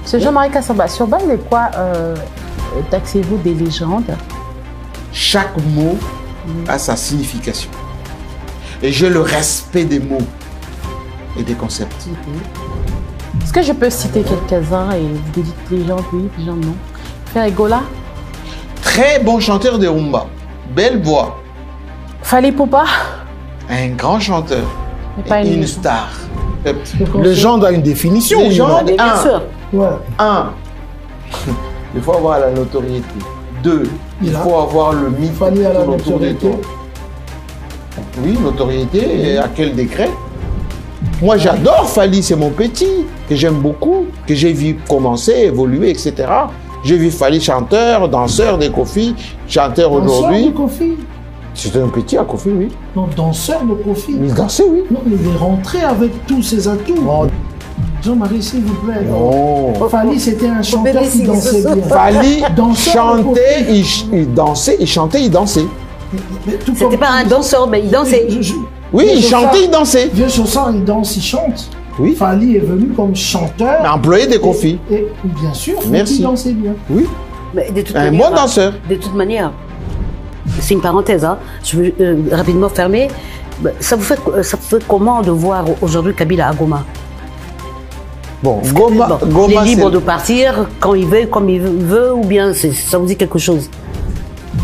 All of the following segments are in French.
Ce Jean-Marie Kassamba, sur base de quoi taxez-vous des légendes? Chaque mot a sa signification. Et j'ai le respect des mots et des concepts. Est-ce que je peux citer quelques-uns et vous dites légende oui, légende non? Ferregola? Très bon chanteur de rumba. Belle voix. Fally Poupa? Un grand chanteur. Pas une star. Légende a une définition. Légende, bien sûr. Ouais. Il faut avoir la notoriété. 2, il faut avoir le mythe Fally a la autour de toi. notoriété. Oui, notoriété, et à quel décret? Moi, j'adore Fally, c'est mon petit, que j'aime beaucoup, que j'ai vu commencer, évoluer, etc. J'ai vu Fally chanteur, danseur des Kofi, chanteur aujourd'hui. Danseur de Kofi? C'était un petit à Kofi, oui. Non, danseur de Kofi. Il dansait, oui. Non, mais il est rentré avec tous ses atouts. Oh. Jean-Marie, s'il vous plaît. Non. Fally, c'était un chanteur qui dansait bien. Fally Danseur chantait, il dansait, il chantait, il dansait. C'était pas un danseur, mais il dansait. Oui, il chantait, il dansait. Vieux Chaussard, il danse, il chante. Oui. Fally est venu comme chanteur. Employé des Kofi. Et bien sûr, merci. Il dansait bien. Oui. Mais de toute Un manière, bon danseur. De toute manière, c'est une parenthèse, hein. Je veux rapidement fermer. Ça vous fait comment de voir aujourd'hui Kabila à Goma? Bon, Goma, il est libre de partir quand il veut, comme il veut, ou bien ça vous dit quelque chose?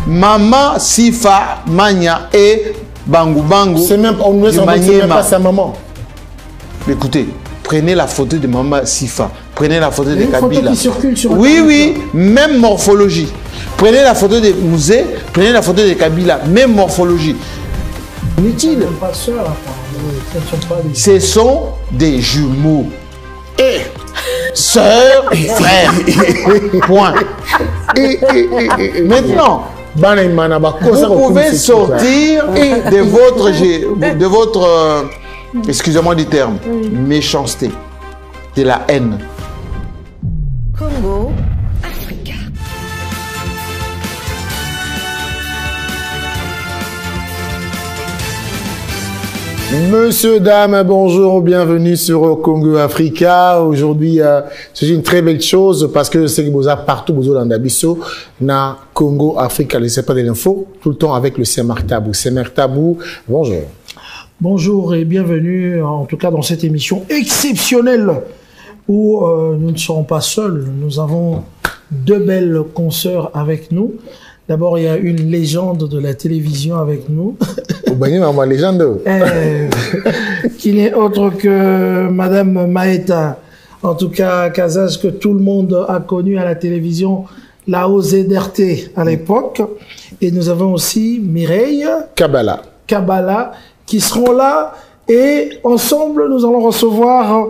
Maman Sifa Mania et Bangu Bangu. C'est même, on ne sait même pas sa maman. Écoutez, prenez la photo de Maman Sifa, prenez la photo de Kabila. Photo qui circule sur oui, même morphologie. Prenez la photo de Musée, prenez la photo de Kabila, même morphologie. Inutile. Ce sont des jumeaux. Et sœurs et frères. Point. Maintenant, vous pouvez sortir de votre excusez-moi du terme, méchanceté, de la haine. Congo, Africa. Monsieur, dame, bonjour, bienvenue sur Congo Africa. Aujourd'hui, c'est une très belle chose parce que c'est que vous avez partout, vous avez dans na Congo Africa, ne sais pas de l'info, tout le temps avec le Semer Tabou. Semer Tabou, bonjour. Bonjour et bienvenue, en tout cas dans cette émission exceptionnelle où nous ne serons pas seuls. Nous avons deux belles consoeurs avec nous. D'abord, il y a une légende de la télévision avec nous. Ma légende. Qui n'est autre que Madame Maïta. En tout cas, Kazaj, que tout le monde a connu à la télévision, la OZRT à l'époque. Et nous avons aussi Mireille Kabala, qui seront là. Et ensemble, nous allons recevoir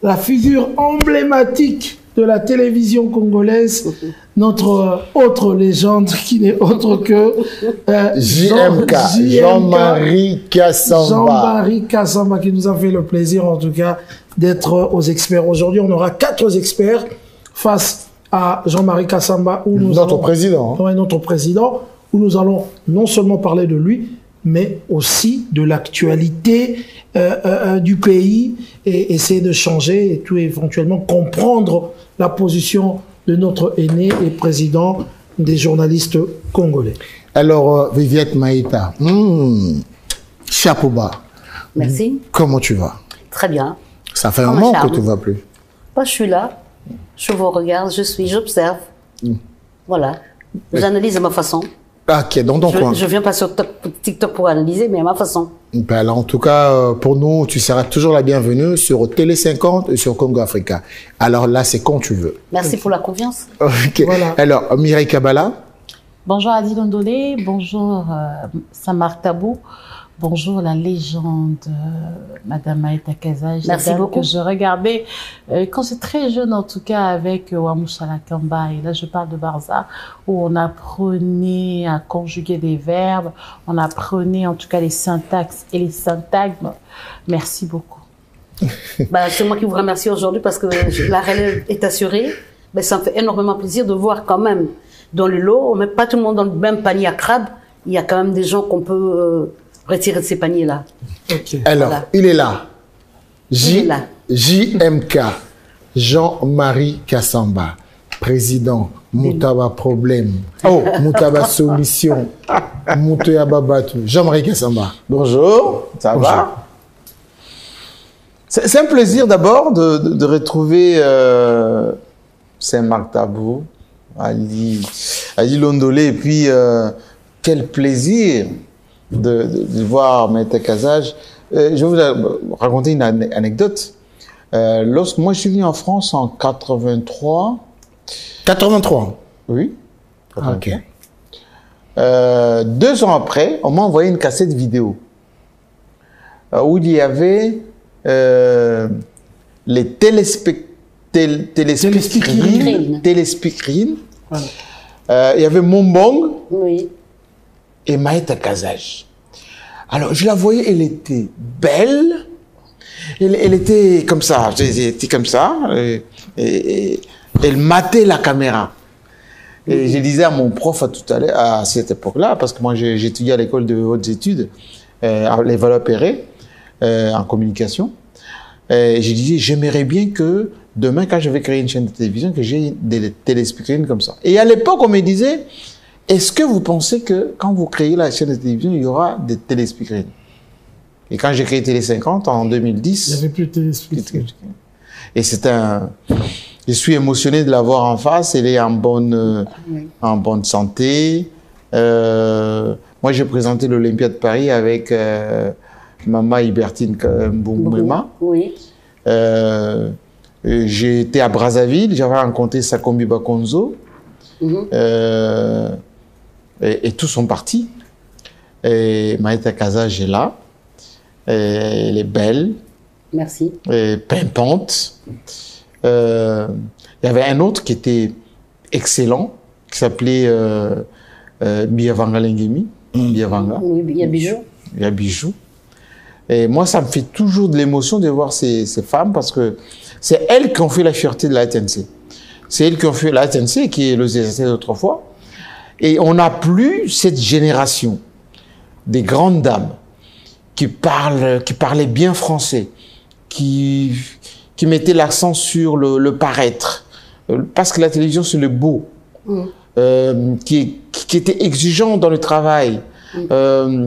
la figure emblématique de la télévision congolaise, notre autre légende qui n'est autre que JMK, Jean-Marie Kassamba. Jean-Marie Kassamba qui nous a fait le plaisir en tout cas d'être aux experts. Aujourd'hui, on aura 4 experts face à Jean-Marie Kassamba. Notre président, où nous allons non seulement parler de lui, mais aussi de l'actualité du pays et essayer de changer et tout éventuellement comprendre la position de notre aîné et président des journalistes congolais. Alors, Viviette Maïta, chapeau bas. Merci. Comment tu vas? Très bien. Ça fait un moment que tu ne vas plus. Moi, je suis là, je vous regarde, j'observe. Voilà. J'analyse à ma façon. Ok, dans ton coin. Je viens pas sur TikTok pour analyser, mais à ma façon. Ben alors, en tout cas, pour nous, tu seras toujours la bienvenue sur Télé 50 et sur Congo Africa. Alors là, c'est quand tu veux. Merci pour la confiance. Ok. Voilà. Alors, Mireille Kabala. Bonjour Adi Londolé, bonjour Semer Tabou, bonjour la légende Madame Maïta Kassamba. Merci beaucoup. Que je regardais quand c'est très jeune en tout cas avec Wamouchala Kamba. Et là je parle de Barza où on apprenait à conjuguer des verbes, on apprenait en tout cas les syntaxes et les syntagmes. Merci beaucoup. C'est moi qui vous remercie aujourd'hui parce que la relève est assurée. Ça me fait énormément plaisir de voir quand même dans le lot, on met pas tout le monde dans le même panier à crabe. Il y a quand même des gens qu'on peut retirer de ces paniers-là. Okay. Alors, voilà. Il est là. JMK. Jean-Marie Kassamba, président, Moutaba Problème, Moutaba Solution, Moutaba Batou. Jean-Marie Kassamba. Bonjour, ça va? C'est un plaisir d'abord de retrouver Saint-Marc Tabou, Ali Londolé, et puis quel plaisir de voir Maïta Kazaj. Je vais vous raconter une anecdote. Lorsque moi je suis venu en France en 83. 83? Oui. Ok. 2 ans après, on m'a envoyé une cassette vidéo où il y avait les téléspeakerines. Voilà. Il y avait Mombong et Maïta Kazaj. Alors, je la voyais, elle était belle, elle était comme ça, et elle matait la caméra. Et je disais à mon prof à cette époque-là, parce que moi j'étudiais à l'école de hautes études, à les Valeurs-Perret, en communication, et je disais, j'aimerais bien que demain, quand je vais créer une chaîne de télévision, que j'ai des téléspeakerines comme ça. Et à l'époque, on me disait, est-ce que vous pensez que quand vous créez la chaîne de télévision, il y aura des téléspeakerines? Et quand j'ai créé Télé 50 en 2010, il n'y avait plus de téléspeakerines. Et c'est je suis émotionné de la voir en face. Elle est en bonne santé. Moi, j'ai présenté l'Olympia de Paris avec Mama Ibertine Mboumema. Oui. J'ai été à Brazzaville. J'avais rencontré Sakombi Bakonzo. Et tous sont partis. Et Maïta Kazaj est là. Et elle est belle. Merci. Et pimpante. Il y avait un autre qui était excellent, qui s'appelait Biavanga Lengemi. Biavanga. Oui, il y a Bijou. Il y a Bijou. Et moi, ça me fait toujours de l'émotion de voir ces femmes parce que c'est elles qui ont fait la fierté de la TNC. C'est elles qui ont fait la TNC, qui est le ZST d'autrefois. Et on n'a plus cette génération des grandes dames qui parlaient bien français, qui mettaient l'accent sur le paraître, parce que la télévision c'est le beau, qui était exigeant dans le travail,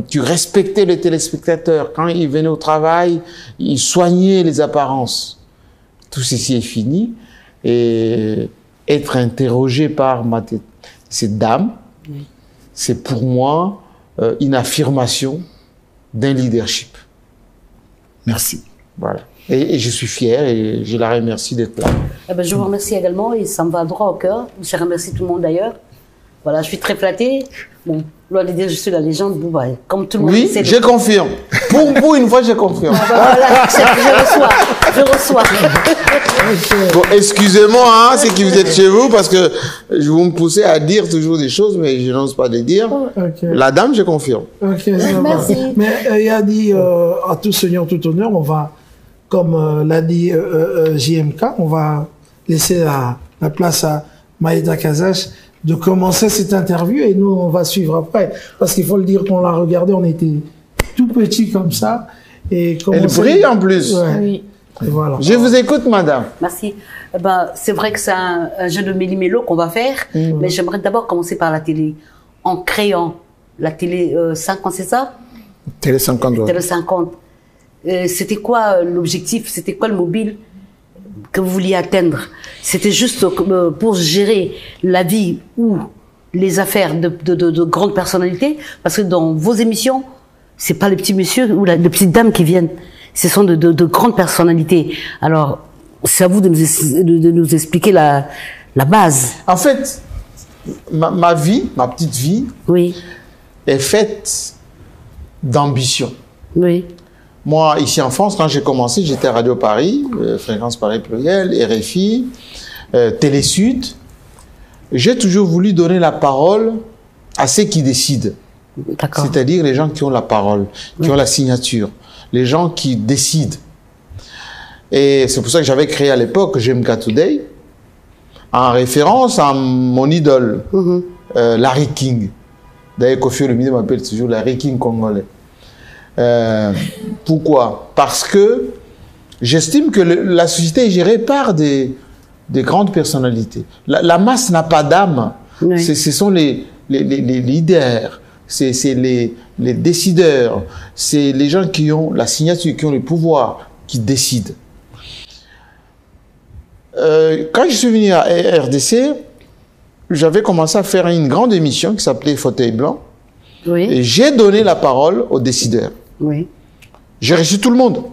qui respectait les téléspectateurs. Quand ils venaient au travail, ils soignaient les apparences. Tout ceci est fini. Et être interrogé par cette dame, c'est pour moi une affirmation d'un leadership. Merci. Voilà. Et je suis fier et je la remercie d'être là. Eh ben, je vous remercie également et ça me va droit au cœur. Je remercie tout le monde d'ailleurs. Voilà, je suis très flattée. Bon, loin de dire je suis la légende, bon, bah, comme tout le monde. Oui, je confirme. Pour une fois, je confirme. Voilà, je reçois. Bon, excusez-moi, hein, c'est que vous êtes chez vous, parce que je vous me poussez à dire toujours des choses, mais je n'ose pas les dire. Okay. La dame, je confirme. Ok, merci. Mais il a dit à tout seigneur, tout honneur, on va, comme l'a dit JMK, on va laisser la place à Maïta Kazaj de commencer cette interview et nous on va suivre après, parce qu'il faut le dire, qu'on l'a regardé, on était tout petit comme ça et elle brille en plus. Ouais. Oui. Et voilà. Je vous écoute, madame. Merci. Ben, c'est vrai que c'est un jeu de méli-mélo qu'on va faire, mais j'aimerais d'abord commencer par la télé, en créant la télé 50, c'est ça? Télé 50. Ouais. Télé 50. C'était quoi l'objectif? C'était quoi le mobile que vous vouliez atteindre? C'était juste pour gérer la vie ou les affaires de grandes personnalités, parce que dans vos émissions, c'est pas les petits messieurs ou les petites dames qui viennent, ce sont de grandes personnalités. Alors, c'est à vous de nous expliquer la base. En fait, ma vie, ma petite vie, oui, est faite d'ambition. Oui. Moi, ici en France, quand j'ai commencé, j'étais à Radio Paris, Fréquence Paris Pluriel, RFI, Télé Sud. J'ai toujours voulu donner la parole à ceux qui décident. C'est-à-dire les gens qui ont la parole, qui ont la signature, les gens qui décident. Et c'est pour ça que j'avais créé à l'époque JMK Today, en référence à mon idole, Larry King. D'ailleurs, Kofi Olomide m'appelle toujours Larry King congolais. Pourquoi? Parce que j'estime que la société est gérée par des des grandes personnalités. La masse n'a pas d'âme. Oui. Ce sont les leaders, c'est les décideurs, c'est les gens qui ont la signature, qui ont le pouvoir, qui décident. Quand je suis venu à RDC, j'avais commencé à faire une grande émission qui s'appelait Fauteuil Blanc. Oui. Et j'ai donné la parole aux décideurs. Oui. J'ai reçu tout le monde.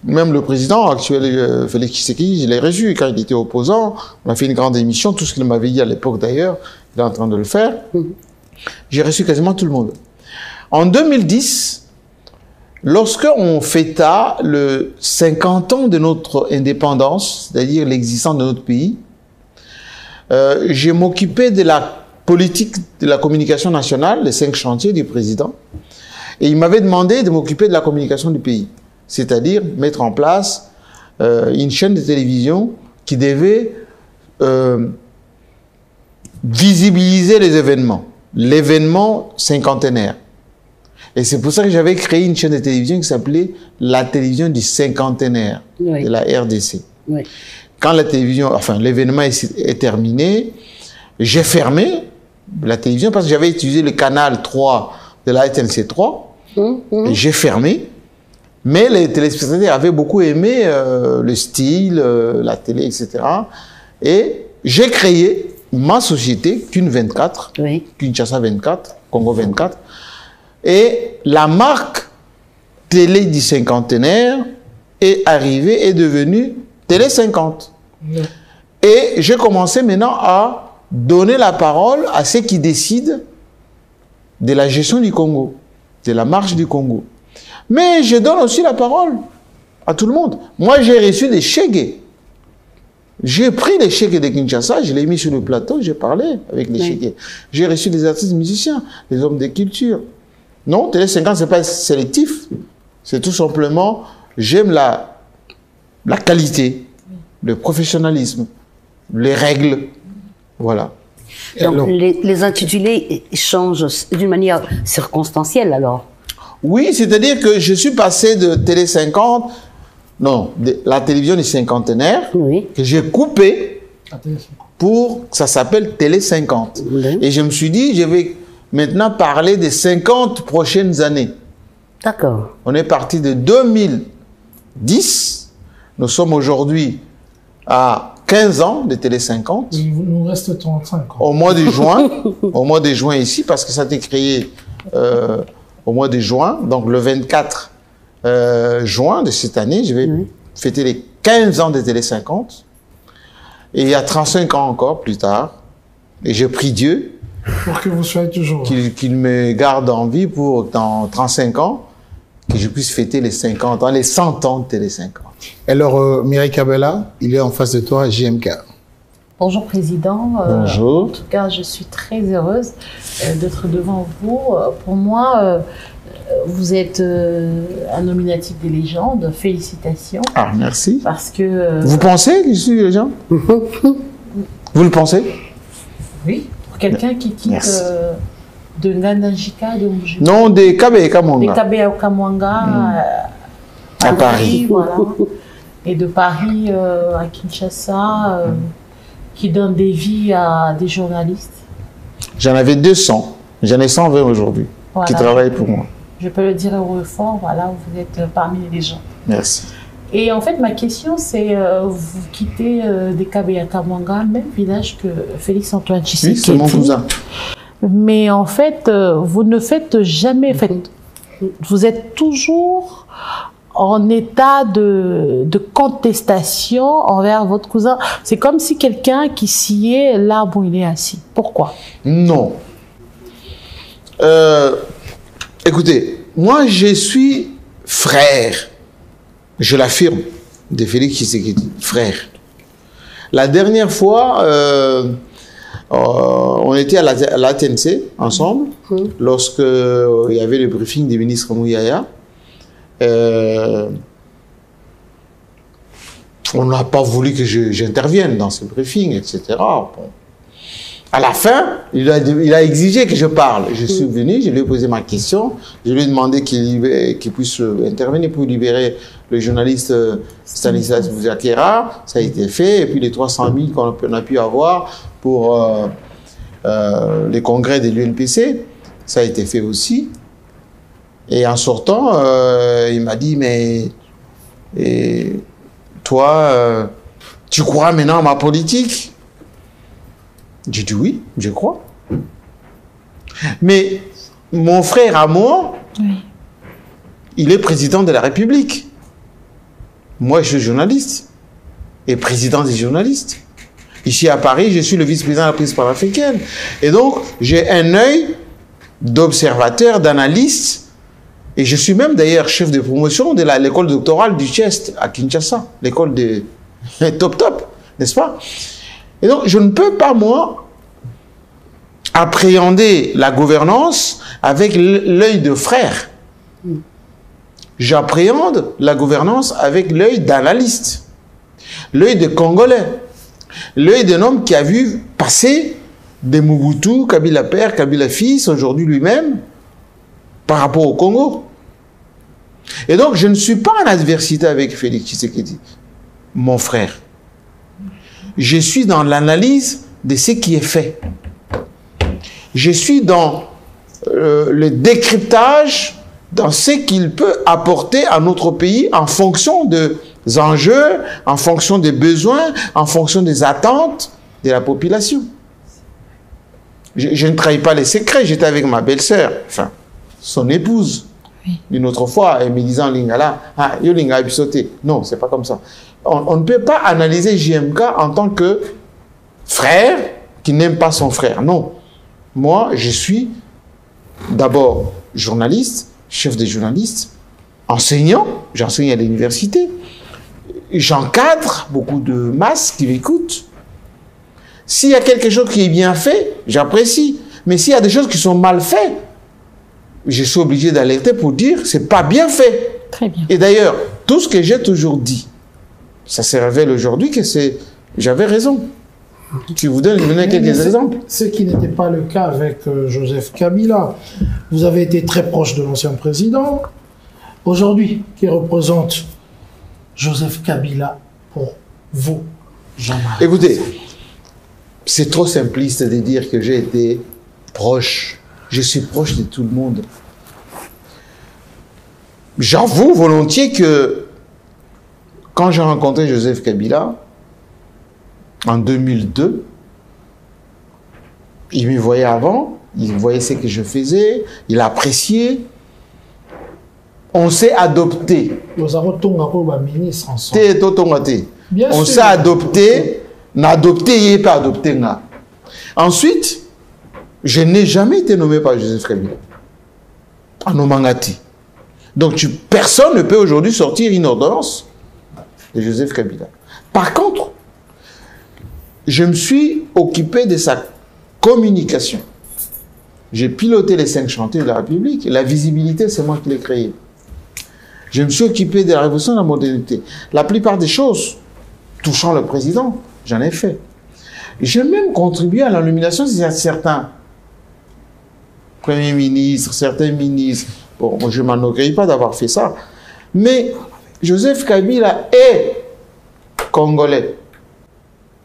Même le président actuel, Félix Tshisekedi, je l'ai reçu quand il était opposant. On a fait une grande émission, tout ce qu'il m'avait dit à l'époque d'ailleurs, il est en train de le faire. J'ai reçu quasiment tout le monde. En 2010, lorsque on fêta le 50 ans de notre indépendance, c'est-à-dire l'existence de notre pays, j'ai m'occupé de la politique de la communication nationale, les 5 chantiers du président, et il m'avait demandé de m'occuper de la communication du pays, c'est-à-dire mettre en place une chaîne de télévision qui devait visibiliser les événements, l'événement cinquantenaire. Et c'est pour ça que j'avais créé une chaîne de télévision qui s'appelait la télévision du cinquantenaire de la RDC. Oui. Quand la télévision, enfin l'événement est terminé, j'ai fermé la télévision parce que j'avais utilisé le canal 3 de la RTNC3 et j'ai fermé. Mais les téléspectateurs avaient beaucoup aimé le style, la télé, etc. Et j'ai créé ma société, Kun 24, Kinshasa 24, Congo 24. Et la marque télé du cinquantenaire est arrivée, est devenue Télé 50. Et j'ai commencé maintenant à donner la parole à ceux qui décident de la gestion du Congo, de la marche du Congo. Mais je donne aussi la parole à tout le monde. Moi, j'ai reçu des chèques. J'ai pris les chèques de Kinshasa, je les mis sur le plateau, j'ai parlé avec les chèques. J'ai reçu des artistes musiciens, des hommes de culture. Non, Télé 50, c'est pas sélectif. C'est tout simplement, j'aime la qualité, le professionnalisme, les règles. Voilà. Donc, alors, les intitulés changent d'une manière circonstancielle, alors? Oui, c'est-à-dire que je suis passé de Télé 50, non, de la télévision du cinquantenaire, que j'ai coupé pour que ça s'appelle Télé 50. Et je me suis dit, je vais maintenant parler des 50 prochaines années. D'accord. On est parti de 2010. Nous sommes aujourd'hui à 15 ans de Télé 50. Il nous reste 35 ans. Au mois de juin, au mois de juin ici, parce que ça a été créé au mois de juin, donc le 24 juin de cette année, je vais fêter les 15 ans de Télé 50. Et il y a 35 ans encore plus tard, et je prie Dieu pour que vous soyez toujours qu'il me garde en vie pour dans 35 ans, que je puisse fêter les 50 ans, les 100 ans de Télé 50. Alors, Mireille Kabela, il est en face de toi, JMK. Bonjour Président. Bonjour. En tout cas, je suis très heureuse d'être devant vous. Pour moi, vous êtes un nominatif des légendes. Félicitations. Ah, merci. Parce que... Vous pensez que je suis légende? Vous le pensez? Oui. Pour quelqu'un qui quitte de Ngandajika, de Mujima. Non, de Kabe Kamwanga. De Kabe Kamwanga à Paris. Voilà. Et de Paris à Kinshasa, qui donne des vies à des journalistes. J'en avais 200. J'en ai 120 aujourd'hui, qui travaillent pour moi. Je peux le dire au fort, voilà, vous êtes parmi les gens. Merci. Et en fait, ma question, c'est, vous quittez des Kabe Kamwanga, même village que Félix-Antoine Tshisekedi. Oui, c'est mon cousin. Mais en fait, vous ne faites jamais, en fait, vous êtes toujours en état de contestation envers votre cousin. C'est comme si quelqu'un qui sciait l'arbre où il est assis. Pourquoi? Non. Écoutez, moi je suis frère, je l'affirme, de Félix Tshisekedi, frère. La dernière fois, on était à la TNC ensemble, lorsque il y avait le briefing des ministres Mouyaya. On n'a pas voulu que j'intervienne dans ce briefing, etc. Bon. À la fin, il a exigé que je parle. Je suis venu, je lui ai posé ma question, je lui ai demandé qu'il puisse intervenir pour libérer le journaliste Stanislas Bouzakera. Ça a été fait. Et puis les 300 000 qu'on a pu avoir pour les congrès de l'UNPC, ça a été fait aussi. Et en sortant, il m'a dit, mais toi, tu crois maintenant à ma politique? J'ai dit oui, je crois. Mais mon frère à moi, il est président de la République. Moi, je suis journaliste et président des journalistes. Ici à Paris, je suis le vice-président de la presse panafricaine. Et donc, j'ai un œil d'observateur, d'analyste. Et je suis même d'ailleurs chef de promotion de l'école doctorale du Chest à Kinshasa, l'école de top, n'est-ce pas? Et donc, je ne peux pas, moi, appréhender la gouvernance avec l'œil de frère. J'appréhende la gouvernance avec l'œil d'analyste, l'œil de Congolais, l'œil d'un homme qui a vu passer des Mobutu, Kabila père, Kabila fils, aujourd'hui lui-même, par rapport au Congo. Et donc, je ne suis pas en adversité avec Félix Tshisekedi, mon frère. Je suis dans l'analyse de ce qui est fait. Je suis dans le décryptage, dans ce qu'il peut apporter à notre pays en fonction des enjeux, en fonction des besoins, en fonction des attentes de la population. Je ne trahis pas les secrets. J'étais avec ma belle-sœur, enfin, son épouse, une autre fois, elle me disant Lingala, ah, yo Lingala bisoté. Non, c'est pas comme ça. On ne peut pas analyser JMK en tant que frère qui n'aime pas son frère. Non. Moi, je suis d'abord journaliste, chef de journaliste, enseignant, j'enseigne à l'université, j'encadre beaucoup de masses qui m'écoutent. S'il y a quelque chose qui est bien fait, j'apprécie. Mais s'il y a des choses qui sont mal faites, je suis obligé d'alerter pour dire c'est pas bien fait. Très bien. Et d'ailleurs, tout ce que j'ai toujours dit, ça se révèle aujourd'hui que j'avais raison. Tu vous donnes quelques exemples. Ce qui n'était pas le cas avec Joseph Kabila. Vous avez été très proche de l'ancien président. Aujourd'hui, qui représente Joseph Kabila pour vous, Jean-Marie? Écoutez, c'est trop simpliste de dire que j'ai été proche. Je suis proche de tout le monde. J'avoue volontiers que quand j'ai rencontré Joseph Kabila, en 2002, il me voyait avant, il voyait ce que je faisais, il appréciait. On s'est adopté. On s'est adopté, n'a adopté, il pas adopté. Ensuite, je n'ai jamais été nommé par Joseph Kabila. En Omangati. Donc, personne ne peut aujourd'hui sortir une ordonnance de Joseph Kabila. Par contre, je me suis occupé de sa communication. J'ai piloté les 5 chantiers de la République. La visibilité, c'est moi qui l'ai créée. Je me suis occupé de la révolution de la modernité. La plupart des choses touchant le président, j'en ai fait. J'ai même contribué à la nomination de certains premiers ministres, certains ministres. Bon, je ne m'enorgueillis pas d'avoir fait ça. Mais Joseph Kabila est congolais.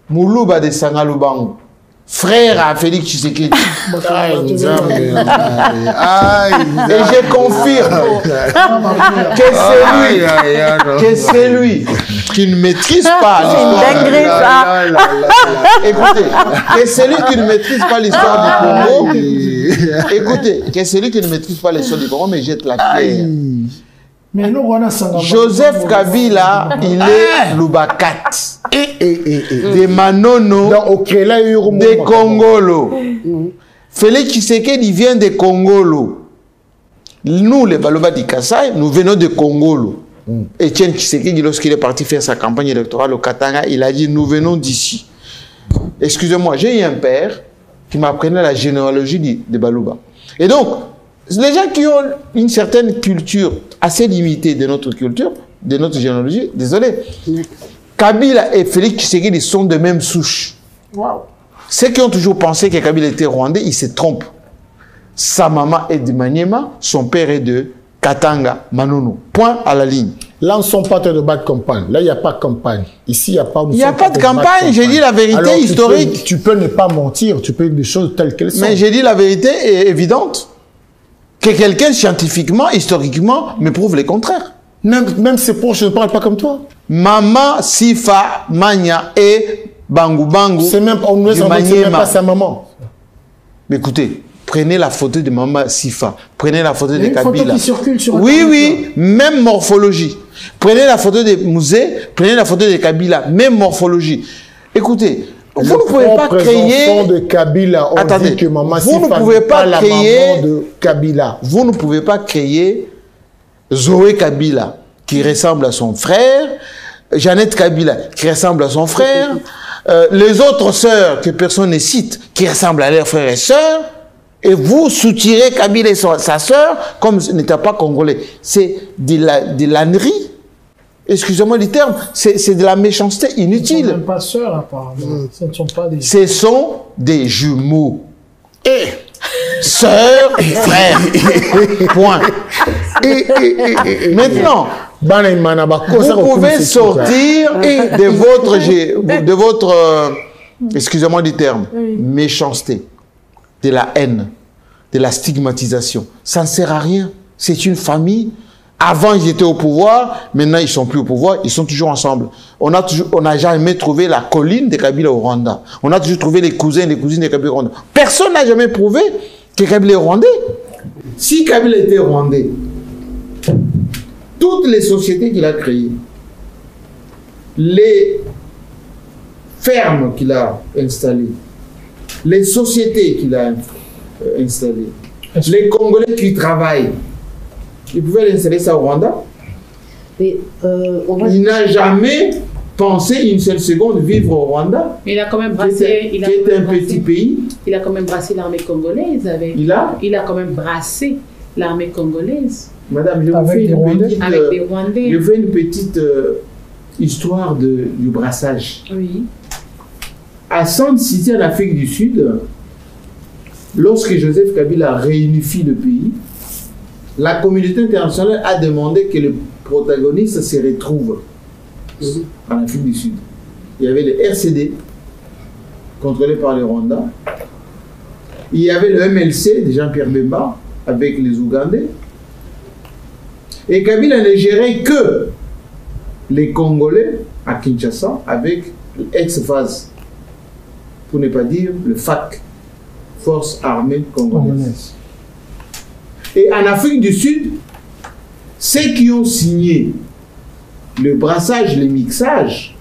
Moulouba de Sangalubango, frère à Félix Tshisekedi. Et je confirme que c'est lui qui ne maîtrise pas l'histoire. Écoutez, que c'est lui qui ne maîtrise pas l'histoire du Congo. Écoutez, que c'est lui qui ne maîtrise pas l'histoire du Congo, mais jette la pierre. Joseph Kabila, il est Lubakat, de Manono, de Congolo. Félix Tshisekedi vient de Congolo. Nous, les Baloba du Kassai, nous venons de Congolo. Etienne Tshisekedi, lorsqu'il est parti faire sa campagne électorale au Katanga, il a dit nous venons d'ici. Excusez-moi, j'ai eu un père qui m'apprenait la généalogie de Balouba. Et donc, les gens qui ont une certaine culture assez limitée de notre culture, de notre généalogie, désolé, Kabila et Félix Tshisekedi sont de même souche. Wow. Ceux qui ont toujours pensé que Kabila était rwandais, ils se trompent. Sa maman est de Maniema, son père est de Katanga, Manono. Point à la ligne. Là, on ne sont pas en train de battre campagne. Là, il n'y a pas de campagne. Ici, il n'y a pas... Il n'y a pas de campagne, j'ai dit la vérité. Alors, historique. Tu peux ne pas mentir, tu peux dire des choses telles qu'elles sont. Mais j'ai dit la vérité est évidente. Que quelqu'un, scientifiquement, historiquement, me prouve le contraire. Même ses proches ne parlent pas comme toi. Maman, Sifa, Manya et Bangu Bangu. C'est même, on ne sait même pas sa maman. Mais écoutez, prenez la photo de Maman Sifa. Prenez la photo de Kabila. Il y a une photo qui circule sur oui, même morphologie. Prenez la photo de Musée, prenez la photo de Kabila, même morphologie. Écoutez, vous ne pouvez pas créer... de Kabila, attendez, que Maman vous Sifa ne pouvez pas la créer... maman de Kabila. Vous ne pouvez pas créer Zoé Kabila, qui ressemble à son frère, Jeannette Kabila, qui ressemble à son frère, les autres sœurs que personne ne cite, qui ressemblent à leurs frères et sœurs, et vous soutirez Kabila et sa sœur comme ce n'était pas congolais. C'est de l'ânerie. Excusez-moi du terme, c'est de la méchanceté inutile. Ils ne sont même pas sœurs, apparemment. Ce ne sont pas des... Ce sont des jumeaux. Et sœurs et frères. Point. Maintenant, vous pouvez sortir de votre excusez-moi du terme, méchanceté, de la haine, de la stigmatisation. Ça ne sert à rien. C'est une famille. Avant, ils étaient au pouvoir. Maintenant, ils ne sont plus au pouvoir. Ils sont toujours ensemble. On n'a jamais trouvé la colline de Kabila au Rwanda. On a toujours trouvé les cousins et les cousines de Kabila au Rwanda. Personne n'a jamais prouvé que Kabila est rwandais. Si Kabila était rwandais, toutes les sociétés qu'il a créées, les fermes qu'il a installées, les sociétés qu'il a installées, les Congolais qui travaillent, il pouvait l'installer ça au Rwanda. Mais, il n'a jamais pensé une seule seconde vivre au Rwanda. Mais il a quand même brassé. Qui est un petit pays. Il a quand même brassé l'armée congolaise avec. Il a quand même brassé l'armée congolaise. Madame, je vous fais une petite histoire du brassage. Oui. À Sand City, en Afrique du Sud, lorsque Joseph Kabila réunifie le pays, la communauté internationale a demandé que les protagonistes se retrouvent en Afrique du Sud. Il y avait le RCD, contrôlé par le Rwanda. Il y avait le MLC de Jean-Pierre Bemba, avec les Ougandais. Et Kabila ne gérait que les Congolais à Kinshasa, avec l'ex-FAS, pour ne pas dire le FAC, Force Armée Congolaise. Et en Afrique du Sud, ceux qui ont signé le brassage, le mixage,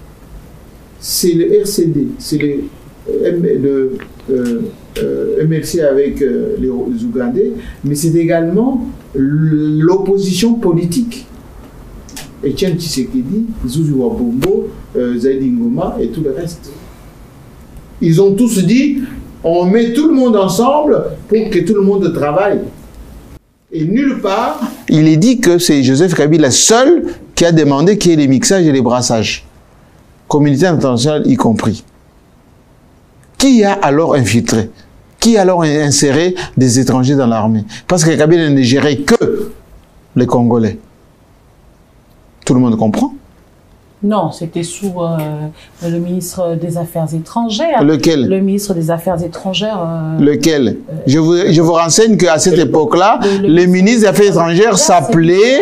c'est le RCD, c'est le MLC avec les Ougandais, mais c'est également l'opposition politique. Etienne Tshisekedi, Zuzu Wabombo, Zaidi Ngoma et tout le reste. Ils ont tous dit, on met tout le monde ensemble pour que tout le monde travaille. Et nulle part, il est dit que c'est Joseph Kabila seul qui a demandé qu'il y ait les mixages et les brassages. Communauté internationale y compris. Qui a alors infiltré? Qui a alors inséré des étrangers dans l'armée? Parce que Kabila ne gérait que les Congolais. Tout le monde comprend? Non, c'était sous le ministre des Affaires étrangères. Lequel? Le ministre des Affaires étrangères. Lequel? Je vous renseigne qu'à cette époque-là, le ministre des Affaires étrangères s'appelait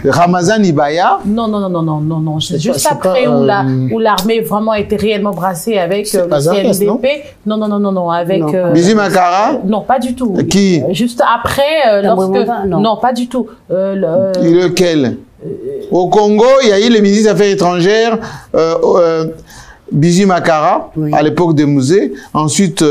Ramazan Ibaya. Non. C'est juste après où l'armée vraiment était réellement brassée avec le CNDP. Non, avec... Bizi Makara? Non, pas du tout. Qui? Juste après, lorsque... Non, pas du tout. Lequel? Au Congo, il y a eu le ministre des Affaires étrangères, Bizi Makara, à l'époque de Musée. Ensuite,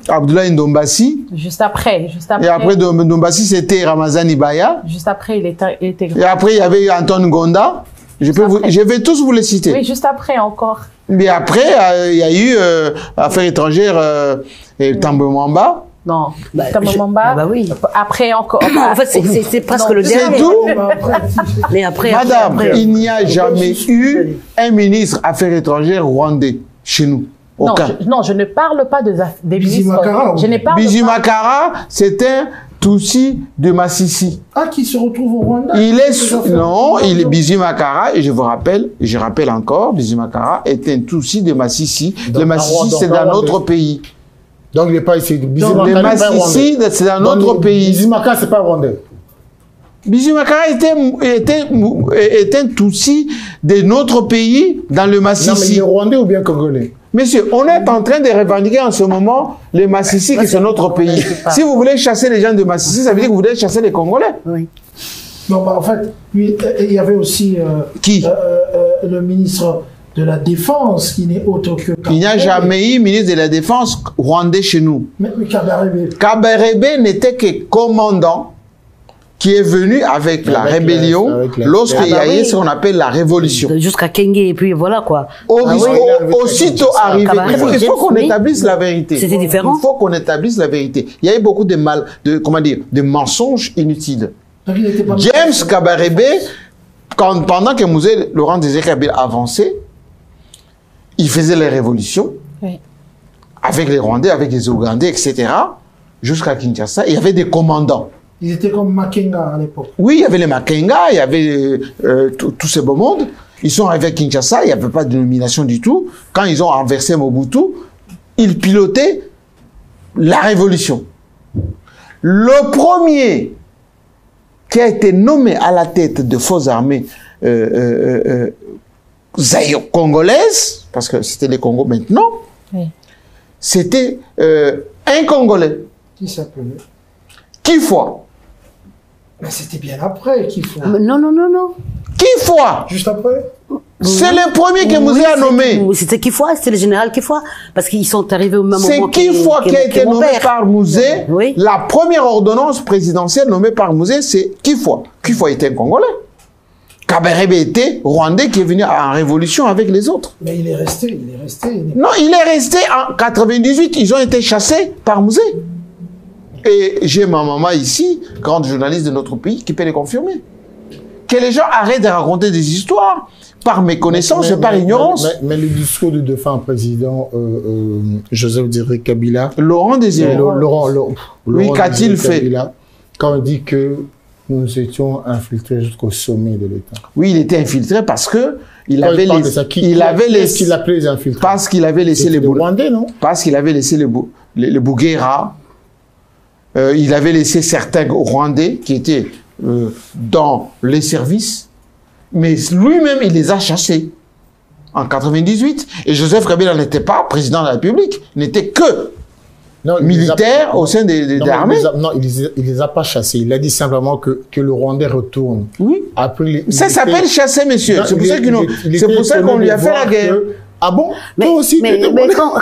Abdoulaye Ndombassi. Juste après. Et après Ndombassi, c'était Ramazan Ibaya. Juste après, il était... Et après, il y avait Anton Gonda. Je vais tous vous les citer. Oui, juste après encore. Mais après, il y a eu Affaires étrangères Tambo Mwamba. Non, oui. Après encore. En fait, c'est presque le dernier. C'est tout. Mais après, Madame, il n'y a jamais eu un ministre Affaires étrangères rwandais chez nous. Aucun. Non, je ne parle pas des Bizi ministres. Makara, Je ne parle Bizi pas. Makara, c'est un Tutsi de Massissi. Ah, qui se retrouve au Rwanda. Il est non, il est Bizi Makara, et je rappelle encore, Bizi Makara est un Tutsi de Massissi. Le Massissi, c'est dans notre pays. Donc il n'est pas ici. Le Massissi, c'est dans notre pays. Bizi Makara, c'est pas rwandais. Bizi Makara est un Tutsi de notre pays dans le Non, mais il Massissi. est rwandais ou bien congolais? Monsieur, on est en train de revendiquer en ce moment les Massissi qui sont notre pays. Si vous voulez chasser les gens de Massissi, ça veut dire que vous voulez chasser les Congolais. Oui. Non, bah, en fait, lui, il y avait aussi Qui le ministre de la Défense qui n'est autre que... Il n'y a jamais eu ministre de la Défense rwandais chez nous. Mais Kabarebe. Kabarebe n'était que commandant qui est venu avec la rébellion lorsqu'il y a eu ce qu'on appelle la révolution. Jusqu'à Kenge, et puis voilà quoi. Aussitôt arrivé, il faut qu'on établisse la vérité. C'était différent. Il faut qu'on établisse la vérité. Il y a eu beaucoup de mensonges inutiles. Donc, il n'était pas... James Kabarebe, pendant que Laurent Désiré Kabila avançait, il faisait les révolutions Oui. avec les Rwandais, avec les Ougandais, etc. Jusqu'à Kinshasa. Il y avait des commandants. Ils étaient comme Makenga à l'époque. Oui, il y avait les Makenga, il y avait tous ces beaux mondes. Ils sont arrivés à Kinshasa, il n'y avait pas de nomination du tout. Quand ils ont renversé Mobutu, ils pilotaient la révolution. Le premier qui a été nommé à la tête de forces armées congolaises, parce que c'était les Congos maintenant, Oui. c'était un Congolais. Qui s'appelait? Kifwa. Mais c'était bien après qu'il faut. Non. Kifwa. Juste après? C'est le premier que Mouzé a nommé. C'était Kifwa, c'était le général Kifwa. Parce qu'ils sont arrivés au même C'est moment. Kifwa qui a été nommé par Mouzé. Oui. La première ordonnance présidentielle nommée par Mouzé, c'est Kifwa. Kifwa était un Congolais. Kabarebe était Rwandais qui est venu en révolution avec les autres. Mais il est resté. Non, il est resté en 98. Ils ont été chassés par Mouzé. Et j'ai ma maman ici, grande journaliste de notre pays, qui peut les confirmer. Que les gens arrêtent de raconter des histoires par méconnaissance et par ignorance. Mais le discours du défunt président Joseph Désiré Kabila, Laurent Désiré. Oui, qu'a-t-il fait? Kabila, quand il dit que nous étions infiltrés jusqu'au sommet de l'État. Oui, il était infiltré parce que il Quand avait parle de ça, il avait qu'est-ce qu'il appelait les infiltrés? parce qu'il avait laissé les Rwandais, non? Parce qu'il avait laissé les Bouguera. Il avait laissé certains Rwandais qui étaient dans les services, mais lui-même, il les a chassés en 98. Et Joseph Kabila n'était pas président de la République, n'était que militaire au sein des armées. Non, il les a pas chassés. Il a dit simplement que le Rwandais retourne. Oui. Après Ça s'appelle chasser, monsieur. C'est pour ça qu'on lui a fait la guerre. Ah bon? Mais, toi aussi, mais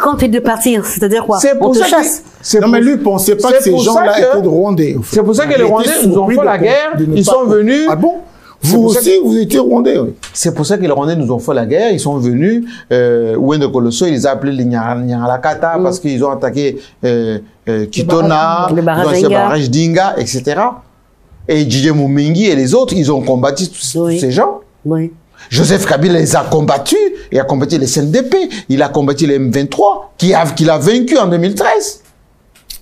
quand tu es de partir, c'est-à-dire quoi? On te chasse. Non, mais lui, pensait pas que ces gens-là étaient de Rwandais. C'est pour ça que les Rwandais nous ont fait la guerre. Ils sont venus. Ah bon? Vous aussi, vous étiez Rwandais, oui. C'est pour ça que les Rwandais nous ont fait la guerre. Ils sont venus. Wende Koloso, ils les a appelés les Nyaralakata parce qu'ils ont attaqué Kitona, les barrages Dinga, etc. Et Djidje Moumengi et les autres, ils ont combattu tous ces gens. Oui. Joseph Kabila les a combattus. Il a combattu les CNDP. Il a combattu les M23 qu'il a vaincu en 2013.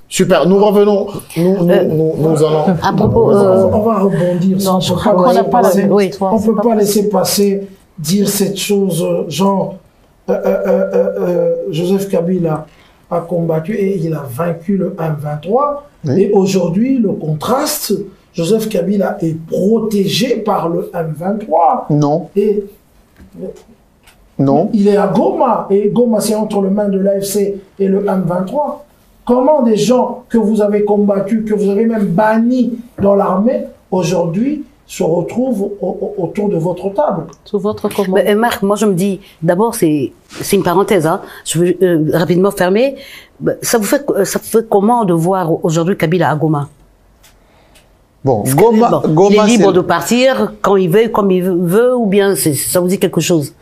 Super, nous revenons. Nous allons. À propos, On va rebondir. Non, je crois qu'on n'a pas la même histoire. On ne peut pas laisser passer, dire cette chose, genre, Joseph Kabila a combattu et il a vaincu le M23. Oui. Et aujourd'hui, le contraste, Joseph Kabila est protégé par le M23. Non. Et Non. il est à Goma. Et Goma, c'est entre les mains de l'AFC et le M23. Comment des gens que vous avez combattus, que vous avez même bannis dans l'armée, aujourd'hui, se retrouvent autour de votre table? Sous votre commande. Marc, moi je me dis, d'abord c'est une parenthèse, hein. Je veux rapidement fermer. Ça vous fait comment de voir aujourd'hui Kabila à Goma? Bon, Il Goma, est libre de partir quand il veut, comme il veut, ou bien ça vous dit quelque chose?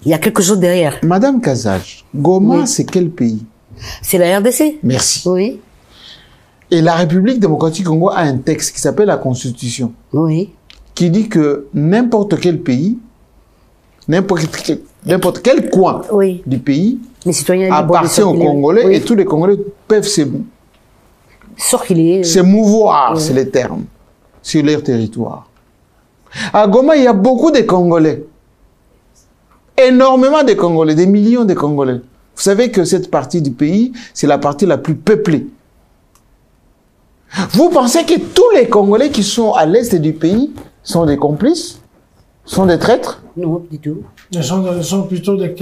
Il y a quelque chose derrière. Madame Kazaj, Goma, Oui. c'est quel pays? C'est la RDC. Merci. Oui. Et la République démocratique du Congo a un texte qui s'appelle la Constitution, Oui. qui dit que n'importe quel pays, n'importe n'importe quel coin du pays les citoyens appartient aux Congolais et tous les Congolais peuvent se mouvoir, c'est le terme, sur leur territoire. À Goma, il y a beaucoup de Congolais. Énormément de Congolais, des millions de Congolais. Vous savez que cette partie du pays, c'est la partie la plus peuplée. Vous pensez que tous les Congolais qui sont à l'est du pays sont des complices? Sont des traîtres? Non, du tout. Ils sont plutôt des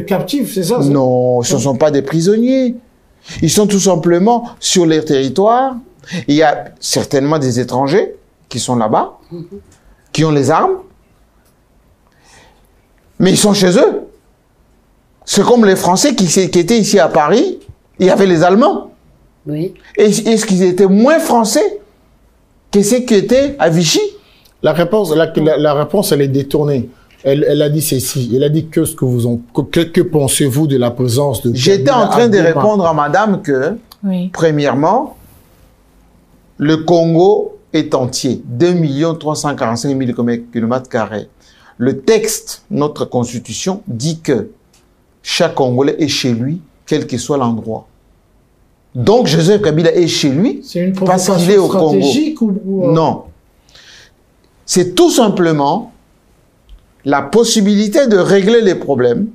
captifs, c'est ça? Non, ce ne sont pas des prisonniers. Ils sont tout simplement sur leur territoire. Il y a certainement des étrangers qui sont là-bas, qui ont les armes. Mais ils sont chez eux. C'est comme les Français qui étaient ici à Paris, il y avait les Allemands. Oui. Est-ce qu'ils étaient moins français que ceux qui étaient à Vichy? La réponse, elle est détournée. Elle a dit ceci. Elle a dit que pensez-vous de la présence de... J'étais en train de répondre à madame que, premièrement, le Congo est entier. 2 345 000 km². Le texte, notre constitution, dit que chaque Congolais est chez lui, quel que soit l'endroit. Donc, Joseph Kabila est chez lui parce qu'il est au Congo. Non. C'est tout simplement la possibilité de régler les problèmes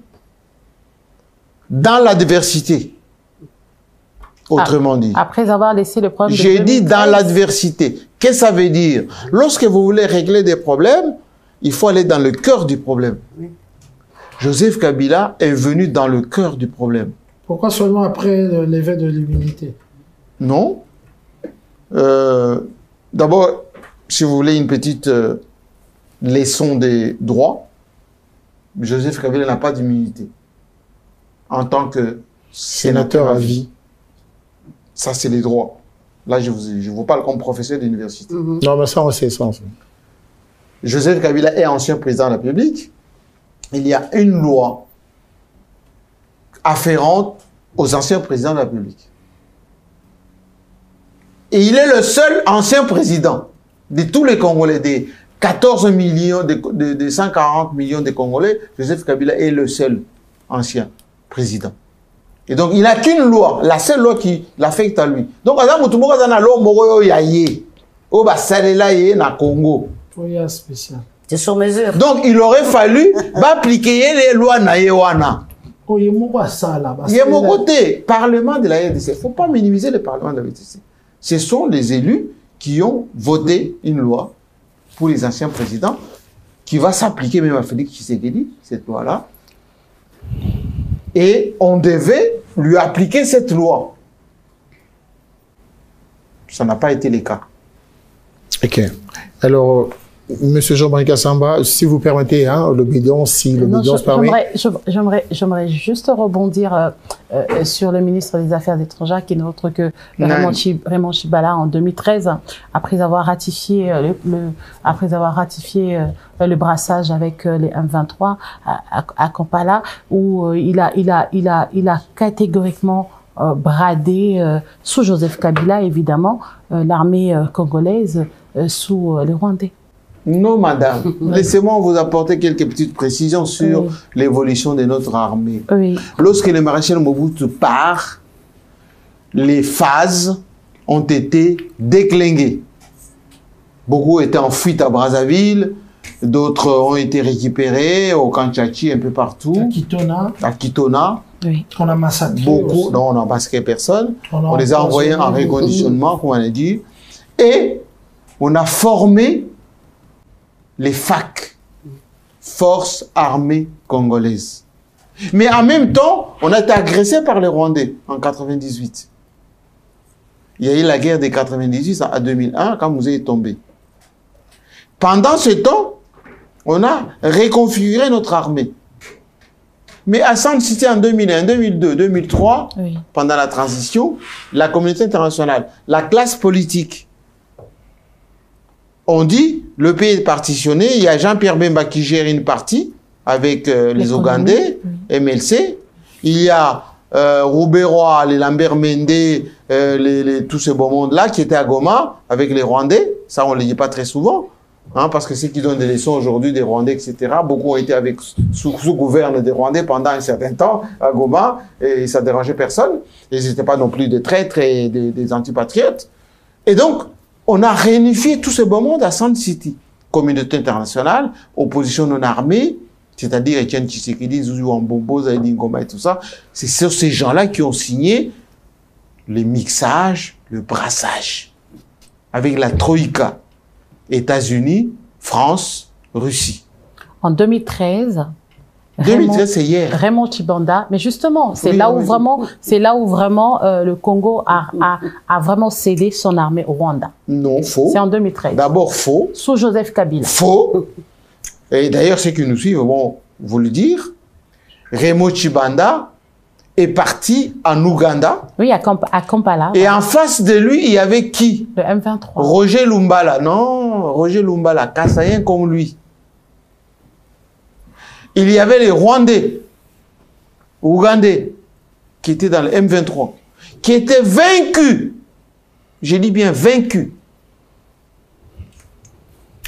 dans la diversité. Autrement dit. Après avoir laissé le problème... J'ai dit dans l'adversité. Qu'est-ce que ça veut dire? Lorsque vous voulez régler des problèmes, il faut aller dans le cœur du problème. Oui. Joseph Kabila est venu dans le cœur du problème. Pourquoi seulement après l'éveil de l'immunité? Non. D'abord, si vous voulez une petite leçon des droits, Joseph Kabila n'a pas d'immunité en tant que sénateur à vie. Ça, c'est les droits. Là, je vous parle comme professeur d'université. Non, mais ça, on sait ça. Joseph Kabila est ancien président de la République. Il y a une loi afférente aux anciens présidents de la République. Et il est le seul ancien président de tous les Congolais, des 14 millions, des 140 millions de Congolais. Joseph Kabila est le seul ancien président. Et donc, il n'a qu'une loi, la seule loi qui l'affecte à lui. Donc, Congo. Spécial. C'est sur mesure. Donc, il aurait fallu appliquer les lois Nayewana. Il y a mon côté, Parlement de la RDC. Il ne faut pas minimiser le Parlement de la RDC. Ce sont les élus qui ont voté une loi pour les anciens présidents qui va s'appliquer même à Félix Tshisekedi, cette loi-là. Et on devait lui appliquer cette loi. Ça n'a pas été le cas. Ok. Alors, Monsieur Jean-Marie Kassamba, si vous permettez, hein, l'obédience, si l'obédience permet. J'aimerais juste rebondir sur le ministre des Affaires étrangères, qui n'est autre que Raymond Tshibala en 2013, après avoir ratifié le brassage avec les M23 à Kampala, où il a catégoriquement bradé sous Joseph Kabila, évidemment, l'armée congolaise sous les Rwandais. Non, madame. Laissez-moi vous apporter quelques petites précisions sur l'évolution de notre armée. Oui. Lorsque le maréchal Mobutu part, les phases ont été déclinguées. Beaucoup étaient en fuite à Brazzaville, d'autres ont été récupérés au Kanchachi, un peu partout. À Kitona. Oui. On a massacré. Beaucoup, non, on n'a massacré personne. On les a envoyés en reconditionnement, comme on a dit. Et on a formé les FAC, Forces Armées Congolaises. Mais en même temps, on a été agressé par les Rwandais en 98. Il y a eu la guerre de 98 à 2001 quand vous êtes tombé. Pendant ce temps, on a reconfiguré notre armée. Mais à San City en 2001, 2002, 2003, pendant la transition, la communauté internationale, la classe politique, on dit, le pays est partitionné, il y a Jean-Pierre Bemba qui gère une partie avec les Ougandais, MLC, il y a Roubaix-Roy, les Lambert Mende, tous ces beaux mondes-là qui étaient à Goma avec les Rwandais, ça on ne le dit pas très souvent, Hein, parce que ceux qui donnent des leçons aujourd'hui, des Rwandais, etc., beaucoup ont été sous gouverne des Rwandais pendant un certain temps à Goma, et ça dérangeait personne. Ils n'étaient pas non plus des traîtres et des antipatriotes. Et donc, on a réunifié tout ce beau monde à Sand City. Communauté internationale, opposition non armée, c'est-à-dire Etienne Tshisekedi, Zouzou Ambombo, Zaidi Ngoma et tout ça. C'est sur ces gens-là qui ont signé le mixage, le brassage, avec la Troïka. États-Unis, France, Russie. En 2013. 2013, c'est hier. Raymond Tshibanda. Mais justement, c'est Oui, là, oui, où vraiment le Congo a vraiment cédé son armée au Rwanda. Non, faux. C'est en 2013. D'abord faux. Sous Joseph Kabila. Faux. Et d'ailleurs, ceux qui nous suivent vont vous le dire. Raymond Tshibanda est parti en Ouganda. Oui, à Kampala. Et en face de lui, il y avait qui? Le M23. Roger Lumbala. Non, Roger Lumbala, Kassayen comme lui. Il y avait les Rwandais, Ougandais, qui étaient dans le M23, qui étaient vaincus. Je dis bien vaincus.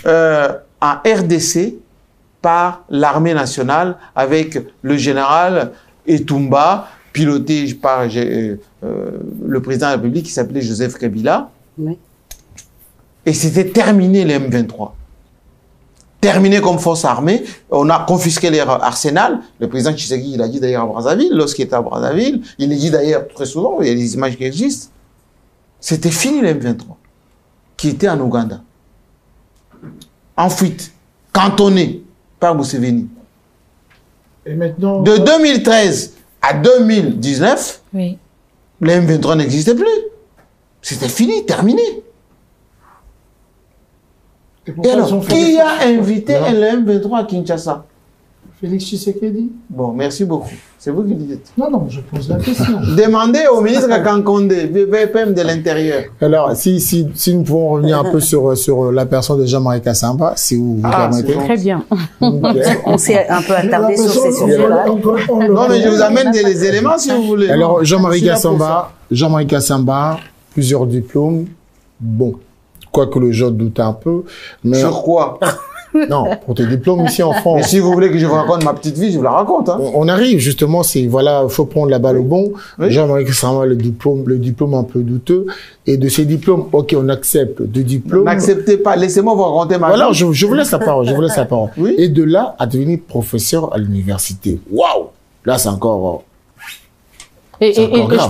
En RDC par l'armée nationale avec le général Etumba, piloté par le président de la République qui s'appelait Joseph Kabila. Oui. Et c'était terminé le M23. Terminé comme force armée, on a confisqué leur arsenal. Le président Tshisekedi, il a dit d'ailleurs à Brazzaville, lorsqu'il était à Brazzaville, il l'a dit d'ailleurs très souvent, il y a des images qui existent. C'était fini le M23, qui était en Ouganda. En fuite, cantonné par Museveni. Et maintenant... De 2013 à 2019, Oui. le M23 n'existait plus. C'était fini, terminé. Et alors, qui a invité le M23 à Kinshasa? Félix Tshisekedi. Bon, merci beaucoup. C'est vous qui le dites. Non, non, je pose la question. Demandez au ministre Kankonde, VPM de l'Intérieur. Alors, si nous pouvons revenir un peu sur la personne de Jean-Marie Kassamba, si vous permettez. Très bien. On s'est un peu attardé sur ces sujets-là. Non, mais je vous amène des éléments si vous voulez. Alors, Jean-Marie Kassamba, plusieurs diplômes. Bon, quoique le jeune doute un peu. Mais sur quoi? Non, pour tes diplômes ici en France. Mais si vous voulez que je vous raconte ma petite vie, je vous la raconte. Hein. On arrive justement, il faut prendre la balle au bon. Oui. Jean-Marie Kassamba, le diplôme un peu douteux. Et de ces diplômes, ok, on accepte de diplômes. N'acceptez pas, laissez-moi vous raconter ma vie. Voilà, je vous laisse la parole, Oui. Et de là, à devenir professeur à l'université. Waouh! Là, c'est encore... Et grave.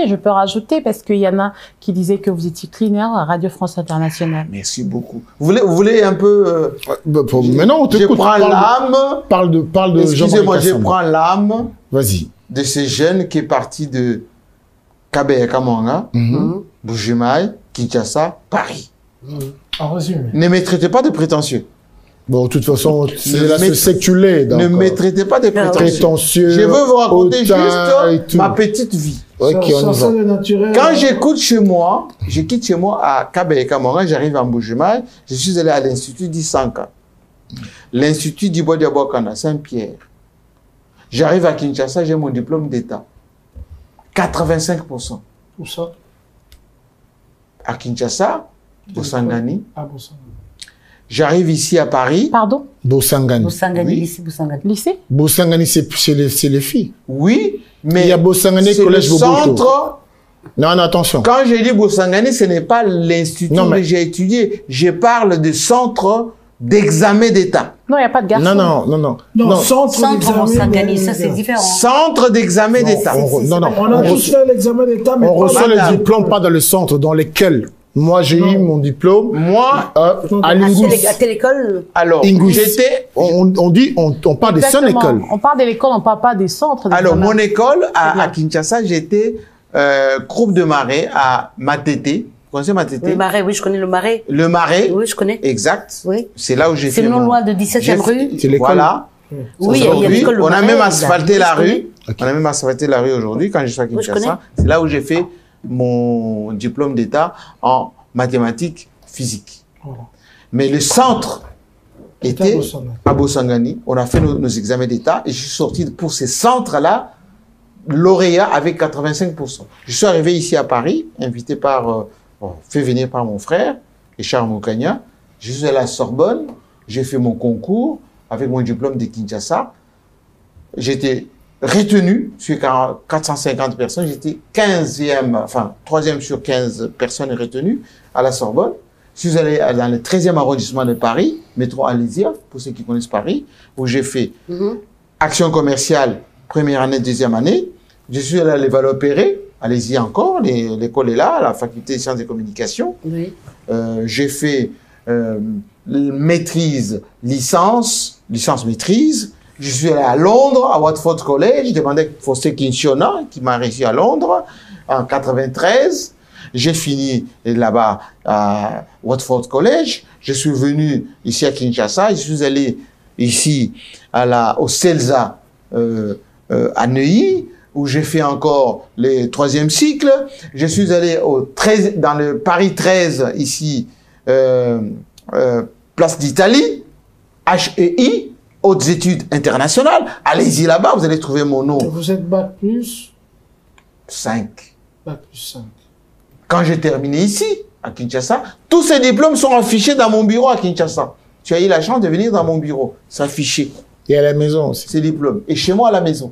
je peux rajouter parce qu'il y en a qui disaient que vous étiez cleaner à Radio France Internationale. Merci beaucoup. Vous voulez un peu... Maintenant, on je t'écoute. prends l'âme. Parle de Jean-Marie Excusez-moi, je Kassamba. prends l'âme Vas-y. de ces jeunes qui est parti de Kabeya Kamanga, Bujumaï, Kinshasa, Paris. En résumé. Ne me traitez pas de prétentieux. Bon, de toute façon, c'est là me- ce que tu l'es. Ne me traitez pas de prétentieux. Prétentieux. Je veux vous raconter hautain et juste tout. ma petite vie. Ok, on y va. le naturel. Quand je quitte chez moi à Kabeya Kamanga, j'arrive en Bujumaï, je suis allé à l'Institut d'Isanka. L'Institut d'Ibodiabokana, Saint-Pierre. J'arrive à Kinshasa, j'ai mon diplôme d'État. 85%. Où ça? À Kinshasa, au Sangani. Ah, bon, ça. J'arrive ici à Paris. Pardon? Bosangani. Boussangani, Oui. lycée Boussangani. Lycée? Bosangani, c'est les filles. Oui, mais Il y a Bosangani, c'est le collège Boboto. centre. Non, non, attention. Quand je dis Bosangani, ce n'est pas l'institut Non, mais- que j'ai étudié. Je parle de centre d'examen d'État. Non, il n'y a pas de garçon. Non, centre Centre d'examen. Boussangani, ça c'est mais- différent. Centre d'examen d'État. Non, non. On a tous fait l'examen d'État, mais On pas reçoit Madame. les diplômes pas dans le centre, dans lesquels. Moi, j'ai eu mon diplôme Moi, à Lingus. À telle école, alors, Ingus. j'étais... On parle des seules Exactement. écoles. On parle de l'école, on ne parle pas des centres. Alors, d'examen. mon école C'est bien. à Kinshasa, j'étais groupe de marais à Matete. Vous connaissez Matete? le Marais, oui, je connais le Marais. Le marais, Oui, je connais. exact. Oui. C'est là où j'ai fait C'est non mon- loin de 17e j'ai- rue. C'est l'école. Voilà. Oui, il y a Aujourd'hui, l'école Le on a Marais, même là. asphalté Oui, la je connais. rue. On a même asphalté la rue aujourd'hui quand je suis à Oui, je Kinshasa. connais. C'est là où j'ai fait mon diplôme d'État en mathématiques physiques. Voilà. Mais le centre C'était à était Bosangani. à Bosangani. On a fait nos examens d'État et je suis sorti pour ces centres-là lauréat avec 85%. Je suis arrivé ici à Paris, invité fait venir par mon frère, Richard Moukania. Je suis allé à la Sorbonne, j'ai fait mon concours avec mon diplôme de Kinshasa. J'étais retenu sur 450 personnes, j'étais 15e, enfin 3e sur 15 personnes retenues à la Sorbonne. Je suis allé dans le 13e arrondissement de Paris, métro Alésia, pour ceux qui connaissent Paris, où j'ai fait action commerciale, première année, deuxième année. Je suis allé à l'Éval-Opéré, allez-y encore, l'école est là, la faculté des sciences et communications. Oui. J'ai fait maîtrise, licence, maîtrise. Je suis allé à Londres, à Watford College, j'ai demandé à Faustin Kinshona, qui m'a réussi à Londres, en 93. J'ai fini là-bas à Watford College. Je suis venu ici à Kinshasa. Je suis allé ici au CELSA à Neuilly, où j'ai fait encore le 3e cycle. Je suis allé dans le Paris 13, ici, Place d'Italie, HEI, Hautes études internationales. Allez-y là-bas, vous allez trouver mon nom. Vous êtes Bac plus 5. Bac plus 5. Quand j'ai terminé ici, à Kinshasa, tous ces diplômes sont affichés dans mon bureau à Kinshasa. Tu as eu la chance de venir dans mon bureau. C'est affiché. Et à la maison aussi. Ces diplômes. Et chez moi à la maison.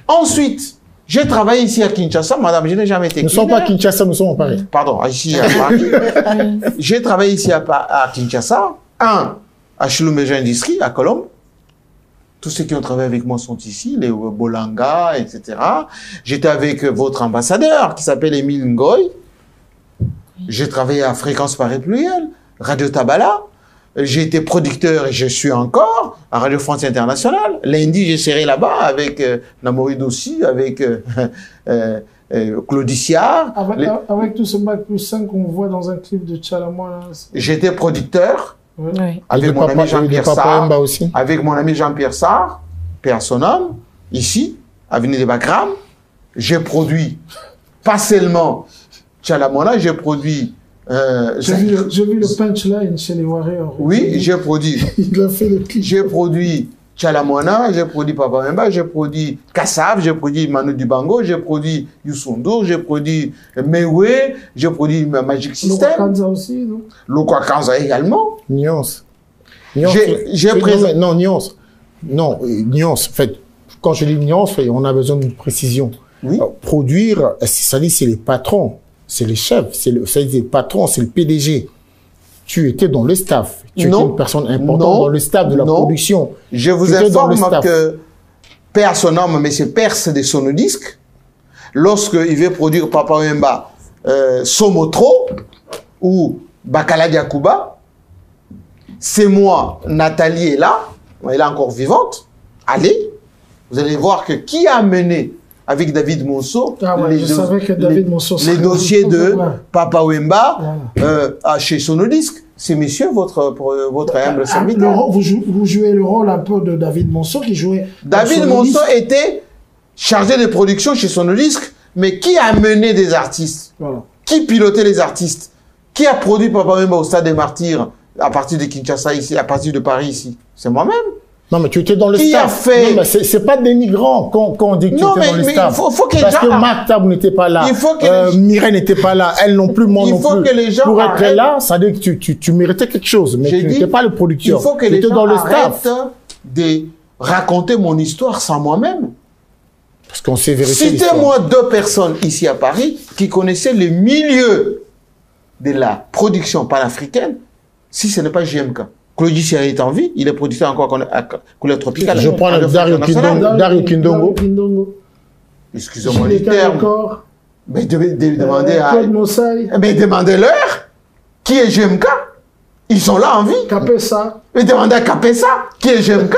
Ensuite, j'ai travaillé ici à Kinshasa. Madame, je n'ai jamais été. Nous ne sommes pas à Kinshasa, nous sommes à Paris. Pardon, ici à Paris. J'ai travaillé ici à Kinshasa. À Chilumbeja Industrie, à Colombe. Tous ceux qui ont travaillé avec moi sont ici, les Bolanga, etc. J'étais avec votre ambassadeur, qui s'appelle Émile Ngoy. J'ai travaillé à Fréquence Paris Pluriel, Radio Tabala. J'ai été producteur, et je suis encore, à Radio France Internationale. Lundi, j'ai serré là-bas avec Namori Dossi, avec Claudiciard. Avec tout ce Bac plus 5 qu'on voit dans un clip de Tchalama. J'étais producteur. Oui. Avec mon ami Jean-Pierre Sarr, avec mon ami Jean-Pierre Sarr, père son homme, ici, avenue de Bagram. J'ai produit, pas seulement Tchalamona, j'ai produit... j'ai vu le punchline chez les Warriors. Oui, j'ai produit... Il a fait le clip. J'ai produit Tchalamona, j'ai produit Papa Wemba, j'ai produit Kassav, j'ai produit Manu Dibango, j'ai produit Youssou, j'ai produit Mewe, j'ai produit Magic System. Lokwa aussi, non? Lokwa Kanza également. Nuance. J'ai présenté... Non, nuance. Non, nuance. En fait, quand je dis nuance, on a besoin d'une précision. Oui. Produire, ça dit c'est les patrons, c'est les chefs, c'est les patrons, c'est le PDG. Tu étais dans le staff. Tu étais une personne importante dans le staff de la production. Je vous informe que père son homme, mais c'est Perse de Sonodisque, lorsqu'il veut produire Papa Wemba, Somotro ou Bakala Diakouba, c'est moi, Nathalie est là, elle est encore vivante. Allez, vous allez voir que qui a mené avec David Monceau les dossiers de Papa Wemba chez Sonodisque. C'est monsieur votre humble serviteur. Vous jouez le rôle un peu de David Monceau qui jouait... David Monceau était chargé de production chez Sonodisque, mais qui a mené des artistes? Qui pilotait les artistes? Qui a produit Papa Wemba au Stade des Martyrs à partir de Kinshasa ici, à partir de Paris ici? C'est moi-même. Non, mais tu étais dans le staff. Qui a fait... Non, mais c'est pas dénigrant quand on dit que tu étais dans le staff. Faut que parce que Marc Tab n'était pas là. Mireille n'était pas là. Elle non plus, moi non plus. Il faut que les gens pour être là, ça veut dire que tu méritais quelque chose, mais tu n'étais pas le producteur. Il faut que les gens arrêtent de raconter mon histoire sans moi-même. Parce qu'on sait vérifier l'histoire. Citez-moi 2 personnes ici à Paris qui connaissaient le milieu de la production panafricaine, si ce n'est pas JMK. Claudie Sierra est en vie, il est producteur encore à Couleur Tropicale. Je prends le Dario Kindongo. Excusez-moi les termes. Mais demandez à... Claude Mossai. Mais demandez-leur qui est JMK. Ils sont là en vie. Kapessa. Mais demandez à Kapessa qui est JMK.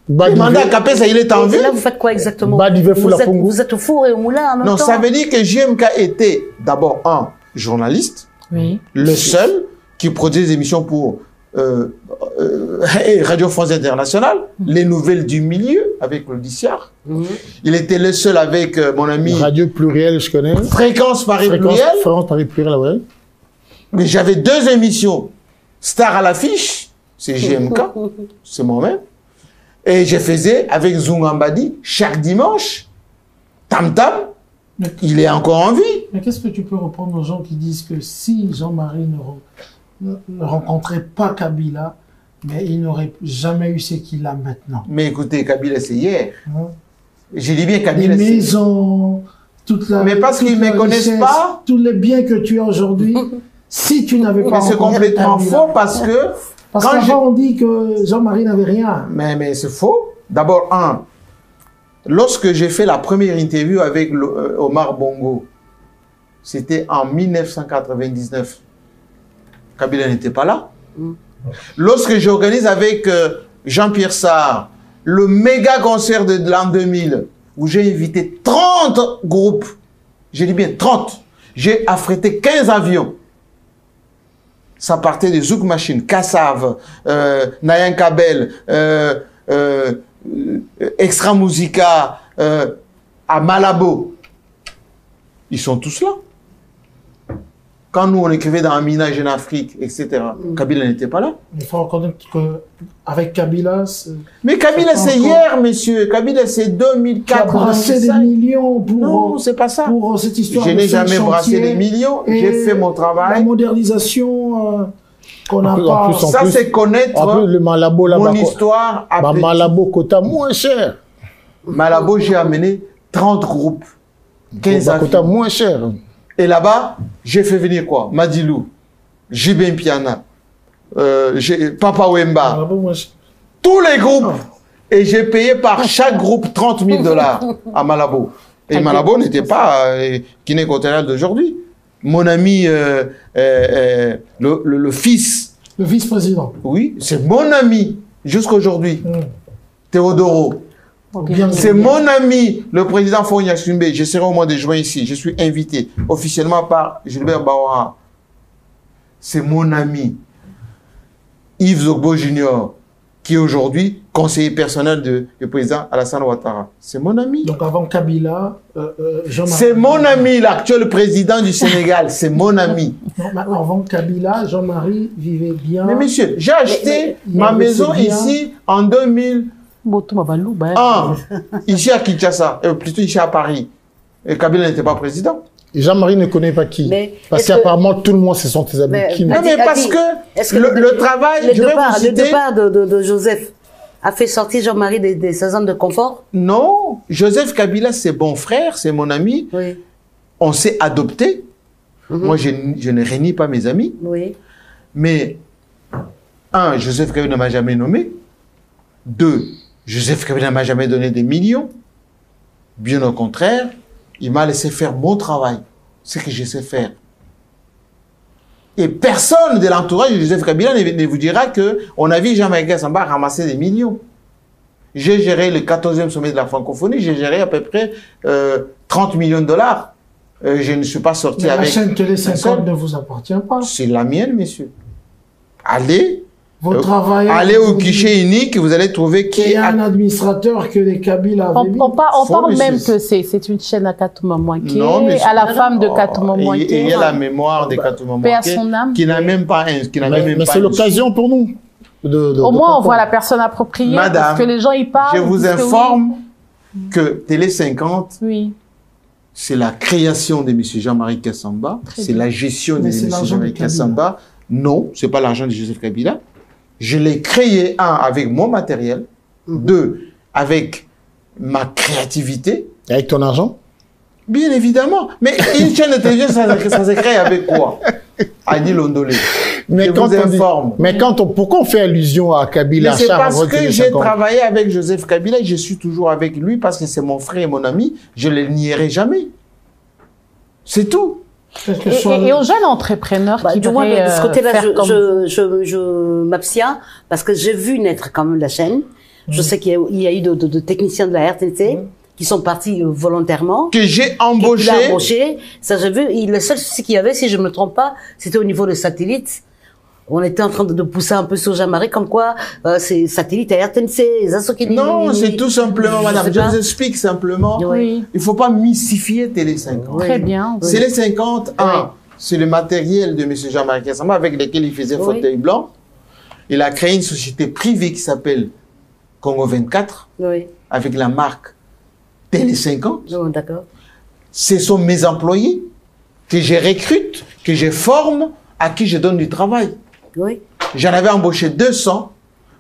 Demandez à Kapessa, il est en vie. Et là, vous faites quoi exactement? Vous êtes au four et au moulin en même temps? Non, ça veut dire que JMK était d'abord un journaliste, le seul qui produisait des émissions pour Radio France Internationale, les nouvelles du milieu avec l'Audiciard. Il était le seul avec mon ami... Radio Pluriel, je connais. Fréquence Paris Pluriel. Fréquence Paris Pluriel, ouais. Mais j'avais 2 émissions. Star à l'affiche, c'est JMK, c'est moi-même. Et je faisais avec Zungambadi chaque dimanche. Tam Tam, il est encore en vie. Mais qu'est-ce que tu peux reprendre aux gens qui disent que si Jean-Marie ne rencontrait pas Kabila, mais il n'aurait jamais eu ce qu'il a maintenant. Mais écoutez, Kabila, c'est hier. Hein? J'ai dit bien Kabila, Les c'est... maisons, toute la... Mais parce qu'ils ne me connaissent richesse, pas. tous les biens que tu as aujourd'hui, si tu n'avais pas Mais c'est rencontré complètement Kabila. faux parce que... Parce quand qu'avant, on dit que Jean-Marie n'avait rien. Mais c'est faux. D'abord, lorsque j'ai fait la première interview avec Omar Bongo, c'était en 1999. Kabila n'était pas là. Lorsque j'organise avec Jean-Pierre Sarr le méga concert de l'an 2000, où j'ai invité 30 groupes, j'ai dit bien 30, j'ai affrété 15 avions. Ça partait de Zouk Machine, Kassav, Nayan Kabel, Extra Musica, à Malabo. Ils sont tous là. Quand nous, on écrivait dans Amina, Jeune Afrique, etc., Kabila n'était pas là. Il faut reconnaître qu'avec Kabila... Mais Kabila, c'est hier, monsieur. Kabila, c'est 2004. Tu as brassé des millions pour... Non, c'est pas ça. Pour cette histoire. Je n'ai jamais brassé des millions. J'ai fait mon travail. La modernisation qu'on n'a pas... En ça, c'est connaître le Malabo, là, mon histoire. Malabo, quota moins cher. Malabo, j'ai amené 30 groupes. 15 quota avions. moins cher. Et là-bas, j'ai fait venir quoi? Madilou, Jibin Piana, Papa Wemba, Malabo, moi, je- tous les groupes. Et j'ai payé par chaque groupe 30 000 $ à Malabo. Et Malabo n'était pas Guinée équatoriale d'aujourd'hui. Mon ami, le fils, Le vice-président. oui, c'est mon ami jusqu'aujourd'hui, Théodoro. Bien C'est mon ami, le président Fonia Sumbe. Je serai au mois de juin ici. Je suis invité officiellement par Gilbert Bawara. C'est mon ami, Yves Zogbo Junior, qui est aujourd'hui conseiller personnel du président Alassane Ouattara. C'est mon ami. Donc avant Kabila, Jean-Marie... C'est mon ami, l'actuel président du Sénégal. C'est mon ami. Non, mais avant Kabila, Jean-Marie vivait bien. Mais monsieur, j'ai acheté ma maison c'est bien. ici en 2001, ici à Kinshasa, plutôt ici à Paris. Et Kabila n'était pas président. Et Jean-Marie ne connaît pas qui. Mais Parce est-ce que- qu'apparemment, tout le monde, ce sont tes amis. Mais- Qui Non, mais parce que Est-ce que le travail, je vais vous le citer... départ de Joseph a fait sortir Jean-Marie de sa zone de confort? Non, Joseph Kabila, c'est bon frère, c'est mon ami. Oui. On s'est adopté. Moi, je ne réunis pas mes amis. Oui. Mais, Joseph Kabila ne m'a jamais nommé. 2, Joseph Kabila ne m'a jamais donné des millions. Bien au contraire, il m'a laissé faire mon travail, ce que je sais faire. Et personne de l'entourage de Joseph Kabila ne vous dira qu'on a vu Jean-Marie Kassamba ramasser des millions. J'ai géré le 14e sommet de la francophonie, j'ai géré à peu près 30 millions de $. Je ne suis pas sorti Mais la avec... chaîne Télé 50 personne. ne vous appartient pas. C'est la mienne, monsieur. Allez, Vous travaillez... allez au guichet unique, vous allez trouver qui Il y est... a un administrateur que les Kabila avaient mis. On Faux, parle même monsieur. que c'est une chaîne à Katouma Mouaké, Non, mais à la femme de Oh, Katouma et il Mouaké. y a la mémoire des Katouma Paix à Mouaké, son âme. qui n'a même pas un... Qui n'a même Mais pas c'est un- l'occasion pour nous. Au de moins, on comprendre. voit la personne appropriée, Madame, parce que les gens y parlent. Je vous ils disent que informe que Télé 50, Oui. c'est la création de M. Jean-Marie Kassamba, c'est bien. la gestion de Mais M. c'est l'argent Jean-Marie de Kabila. Kassamba. Non, c'est pas l'argent de Joseph Kabila. Je l'ai créé, avec mon matériel, 2, avec ma créativité, Avec ton argent. bien évidemment. Mais une chaîne de télévision, ça se crée avec quoi? Adi Londolé. Mais Je quand vous on dit- informe. Mais pourquoi on fait allusion à Kabila Mais c'est Charles, parce avant que Télé j'ai 50? travaillé avec Joseph Kabila et je suis toujours avec lui parce que c'est mon frère et mon ami. Je ne le nierai jamais. C'est tout. Quel que soit Et aux jeunes entrepreneurs qui Du moins, voudraient de ce côté-là, faire comme je m'abstiens parce que j'ai vu naître quand même la chaîne. Je sais qu'il y a eu de techniciens de la RTNC qui sont partis volontairement. Que j'ai Il a embauché. embauché. Ça, j'ai vu. Le seul souci qu'il y avait, si je me trompe pas, c'était au niveau des satellites. On était en train de pousser un peu sur Jean-Marie, comme quoi c'est satellite à RTNC, les assos qui Non, c'est tout simplement, Je madame. sais Je pas. vous explique simplement. Oui. Il ne faut pas mystifier Télé 50. Très bien. C'est les 50, c'est le matériel de M. Jean-Marie Kassamba avec lequel il faisait Oui. fauteuil blanc. Il a créé une société privée qui s'appelle Congo 24 Oui, avec la marque Télé 50. oh, d'accord. Ce sont mes employés que je recrute, que je forme, à qui je donne du travail. Oui. J'en avais embauché 200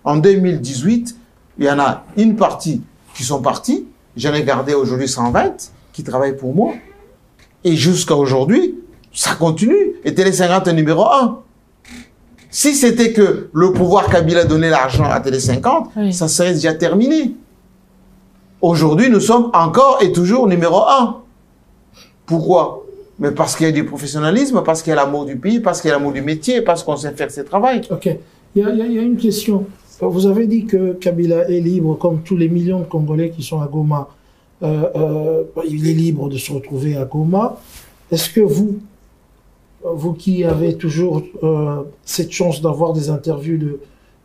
en 2018. Il y en a une partie qui sont partis. J'en ai gardé aujourd'hui 120 qui travaillent pour moi. Et jusqu'à aujourd'hui, ça continue. Et Télé 50 est numéro 1. Si c'était que le pouvoir Kabila donnait l'argent à Télé 50, ça serait déjà terminé. Aujourd'hui, nous sommes encore et toujours numéro 1. Pourquoi? Mais parce qu'il y a du professionnalisme, parce qu'il y a l'amour du pays, parce qu'il y a l'amour du métier, parce qu'on sait faire ses travail. Ok. Il y a une question. Vous avez dit que Kabila est libre, comme tous les millions de Congolais qui sont à Goma. Il est libre de se retrouver à Goma. Est-ce que vous qui avez toujours cette chance d'avoir des interviews de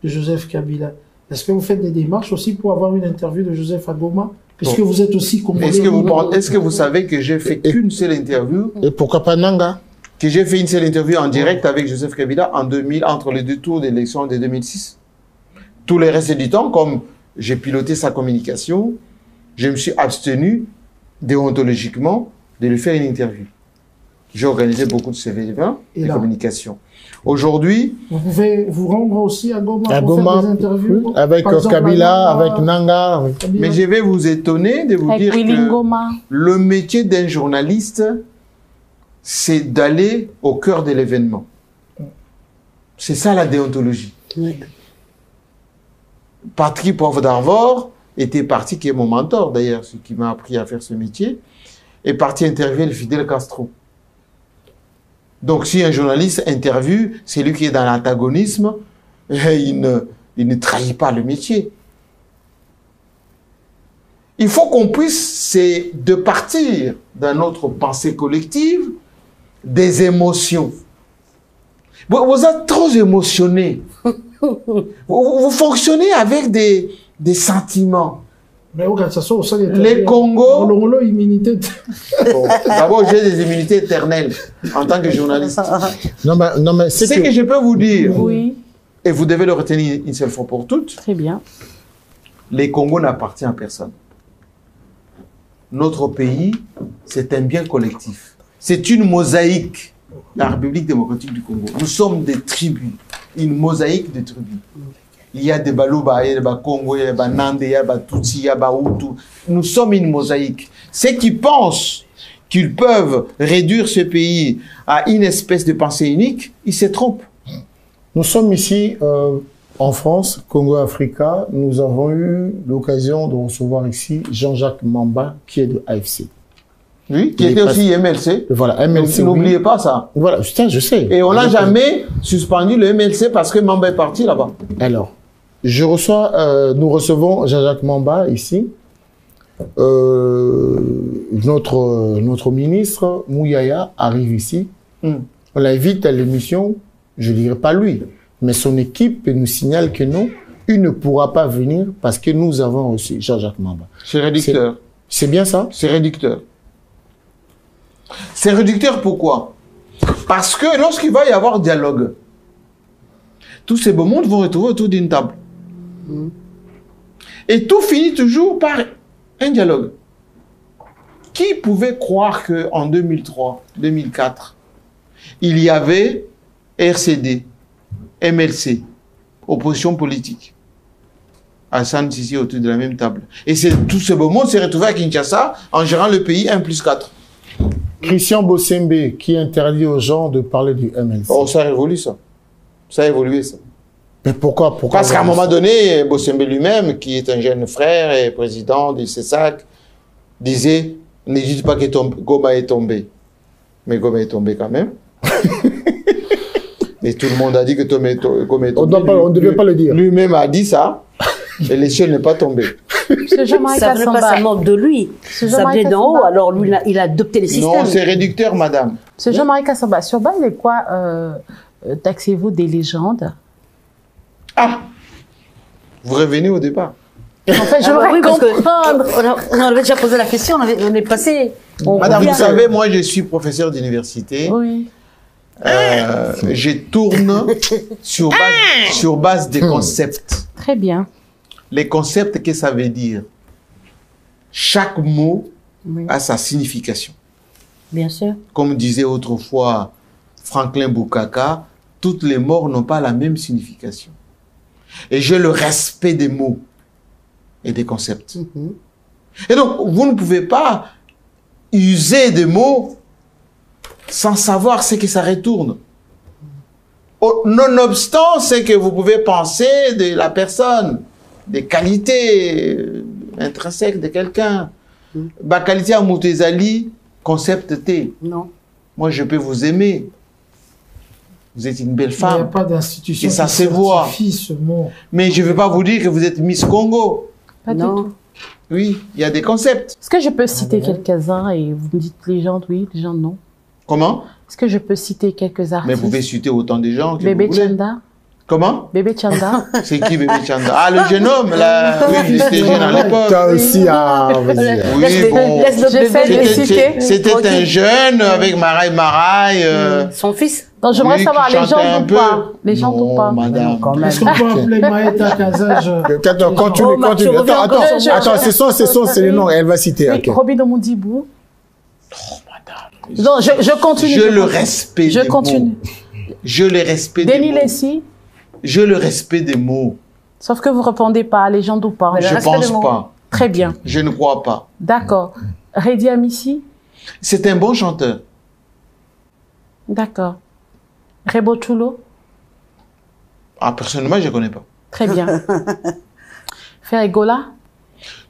Joseph Kabila, est-ce que vous faites des démarches aussi pour avoir une interview de Joseph à Goma? Puisque vous êtes aussi Congolais. Est-ce que vous savez que j'ai fait qu'une seule interview? Et pourquoi pas Nanga? Que j'ai fait une seule interview en direct avec Joseph Kabila en 2000, entre les 2 tours d'élection de 2006. Tout le reste du temps, comme j'ai piloté sa communication, je me suis abstenu déontologiquement de lui faire une interview. J'ai organisé beaucoup de ces événements de communication. Aujourd'hui, vous pouvez vous rendre aussi à Goma à pour Goma, faire des interviews avec Kabila, avec Nanga. Mais je vais vous étonner de vous dire que le métier d'un journaliste, c'est d'aller au cœur de l'événement. C'est ça la déontologie. Oui. Patrick Poivre d'Arvor était parti, qui est mon mentor d'ailleurs, ce qui m'a appris à faire ce métier, est parti interviewer le Fidel Castro. Donc si un journaliste interviewe, c'est lui qui est dans l'antagonisme, il ne trahit pas le métier. Il faut qu'on puisse, c'est de partir dans notre pensée collective, des émotions. Vous êtes trop émotionné. Vous fonctionnez avec des sentiments. Mais regarde, ça soit au sein des les Congo. D'abord, j'ai des immunités éternelles en tant que journaliste. Non, mais c'est que je peux vous dire, oui. Et vous devez le retenir une seule fois pour toutes. Très bien. Les Congo n'appartient à personne. Notre pays, c'est un bien collectif. C'est une mosaïque, la République démocratique du Congo. Nous sommes des tribus, une mosaïque de tribus. Il y a des Baluba, il y a des Congo, il y a des Nande, il y a des Tutsi, il y a des Hutu. Nous sommes une mosaïque. Ceux qui pensent qu'ils peuvent réduire ce pays à une espèce de pensée unique, ils se trompent. Nous sommes ici en France, Congo Africa. Nous avons eu l'occasion de recevoir ici Jean-Jacques Mamba, qui est de AFC. Oui, qui était aussi MLC. Voilà, MLC. N'oubliez pas ça. Voilà, je sais. Et on n'a jamais suspendu le MLC parce que Mamba est parti là-bas. Alors, nous recevons Jean-Jacques Mamba ici. Notre ministre, Mouyaya, arrive ici. On l'invite à l'émission, je ne dirais pas lui, mais son équipe nous signale que non, il ne pourra pas venir parce que nous avons reçu Jean-Jacques Mamba. C'est réducteur. C'est bien ça? C'est réducteur. C'est réducteur pourquoi? Parce que lorsqu'il va y avoir dialogue, tous ces beaux mondes vont retrouver autour d'une table. Et tout finit toujours par un dialogue. Qui pouvait croire qu'en 2003, 2004, il y avait RCD, MLC, opposition politique, Hassan Sissi autour de la même table. Et tout ce beau monde s'est retrouvé à Kinshasa en gérant le pays 1+4. Christian Bossembe qui interdit aux gens de parler du MLC. Oh, ça a évolué ça. Ça a évolué ça. Mais pourquoi Parce qu'à un moment donné, Bossembe lui-même, qui est un jeune frère et président du CESAC, disait, ne dites pas que Goma est tombé. Mais Goma est tombé quand même. Et tout le monde a dit que Goma est tombé. On ne devait pas le dire. Lui-même a dit ça, et le ciel n'est pas tombé. Ça venait pas seulement de lui, ça venait d'en haut, alors lui, il a adopté les systèmes. Non, c'est réducteur, madame. C'est Jean-Marie Kassamba. Sur base de quoi taxez-vous des légendes? Ah, vous revenez au départ. En fait, je voudrais comprendre. On avait déjà posé la question, on est passé. Madame, vous savez, moi, je suis professeur d'université. Oui. Je tourne sur base des concepts. Très bien. Les concepts, qu'est-ce que ça veut dire? Chaque mot a sa signification. Bien sûr. Comme disait autrefois Franklin Bukaka, toutes les morts n'ont pas la même signification. Et j'ai le respect des mots et des concepts. Et donc, vous ne pouvez pas user des mots sans savoir ce que ça retourne. Nonobstant ce que vous pouvez penser de la personne, des qualités intrinsèques de quelqu'un. Ma qualité à Moutezali, concept T. Non. Moi, je peux vous aimer. Vous êtes une belle femme. Il n'y a pas d'institution Et ça qui se voit. certifie ce mot. Mais je ne vais pas vous dire que vous êtes Miss Congo. Pas du Non. tout. Oui, il y a des concepts. Est-ce que je peux citer quelques-uns et vous me dites légende oui, légende non? Comment? Est-ce que je peux citer quelques artistes? Mais vous pouvez citer autant de gens que Bébé vous voulez. Chanda. Comment? Bébé Chanda. C'est qui Bébé Chanda? Ah, le jeune homme, là. Oui, j'étais jeune à l'époque. Toi aussi, ah, vas-y. Oui, bon. Laisse le J'essaie bébé. de citer. C'était un jeune avec Maraï. Son fils. Donc j'aimerais Oui, savoir qui chantait un légende ou peu. pas. Légende ou Non, pas. madame. Quand même. Est-ce qu'on peut appeler Maëta Kazaj Attends, continue, Oh, Marc, tu continue. reviens Attends, encore attends, sur moi. attends, c'est le nom, elle va citer. Oui, ok. Robin Omundibou. Non, je continue. Je le continue. respecte. Je continue. Je le respecte des Denis mots. Lessie. Je le respect des mots. Sauf que vous répondez pas, légende ou pas. Mais le Je respect des pense mots. pas. Très bien. Je ne crois pas. D'accord. Redi Amissi. C'est un bon chanteur. D'accord. Rebo Chulo. Ah, personnellement, je ne connais pas. Très bien. Ferregola.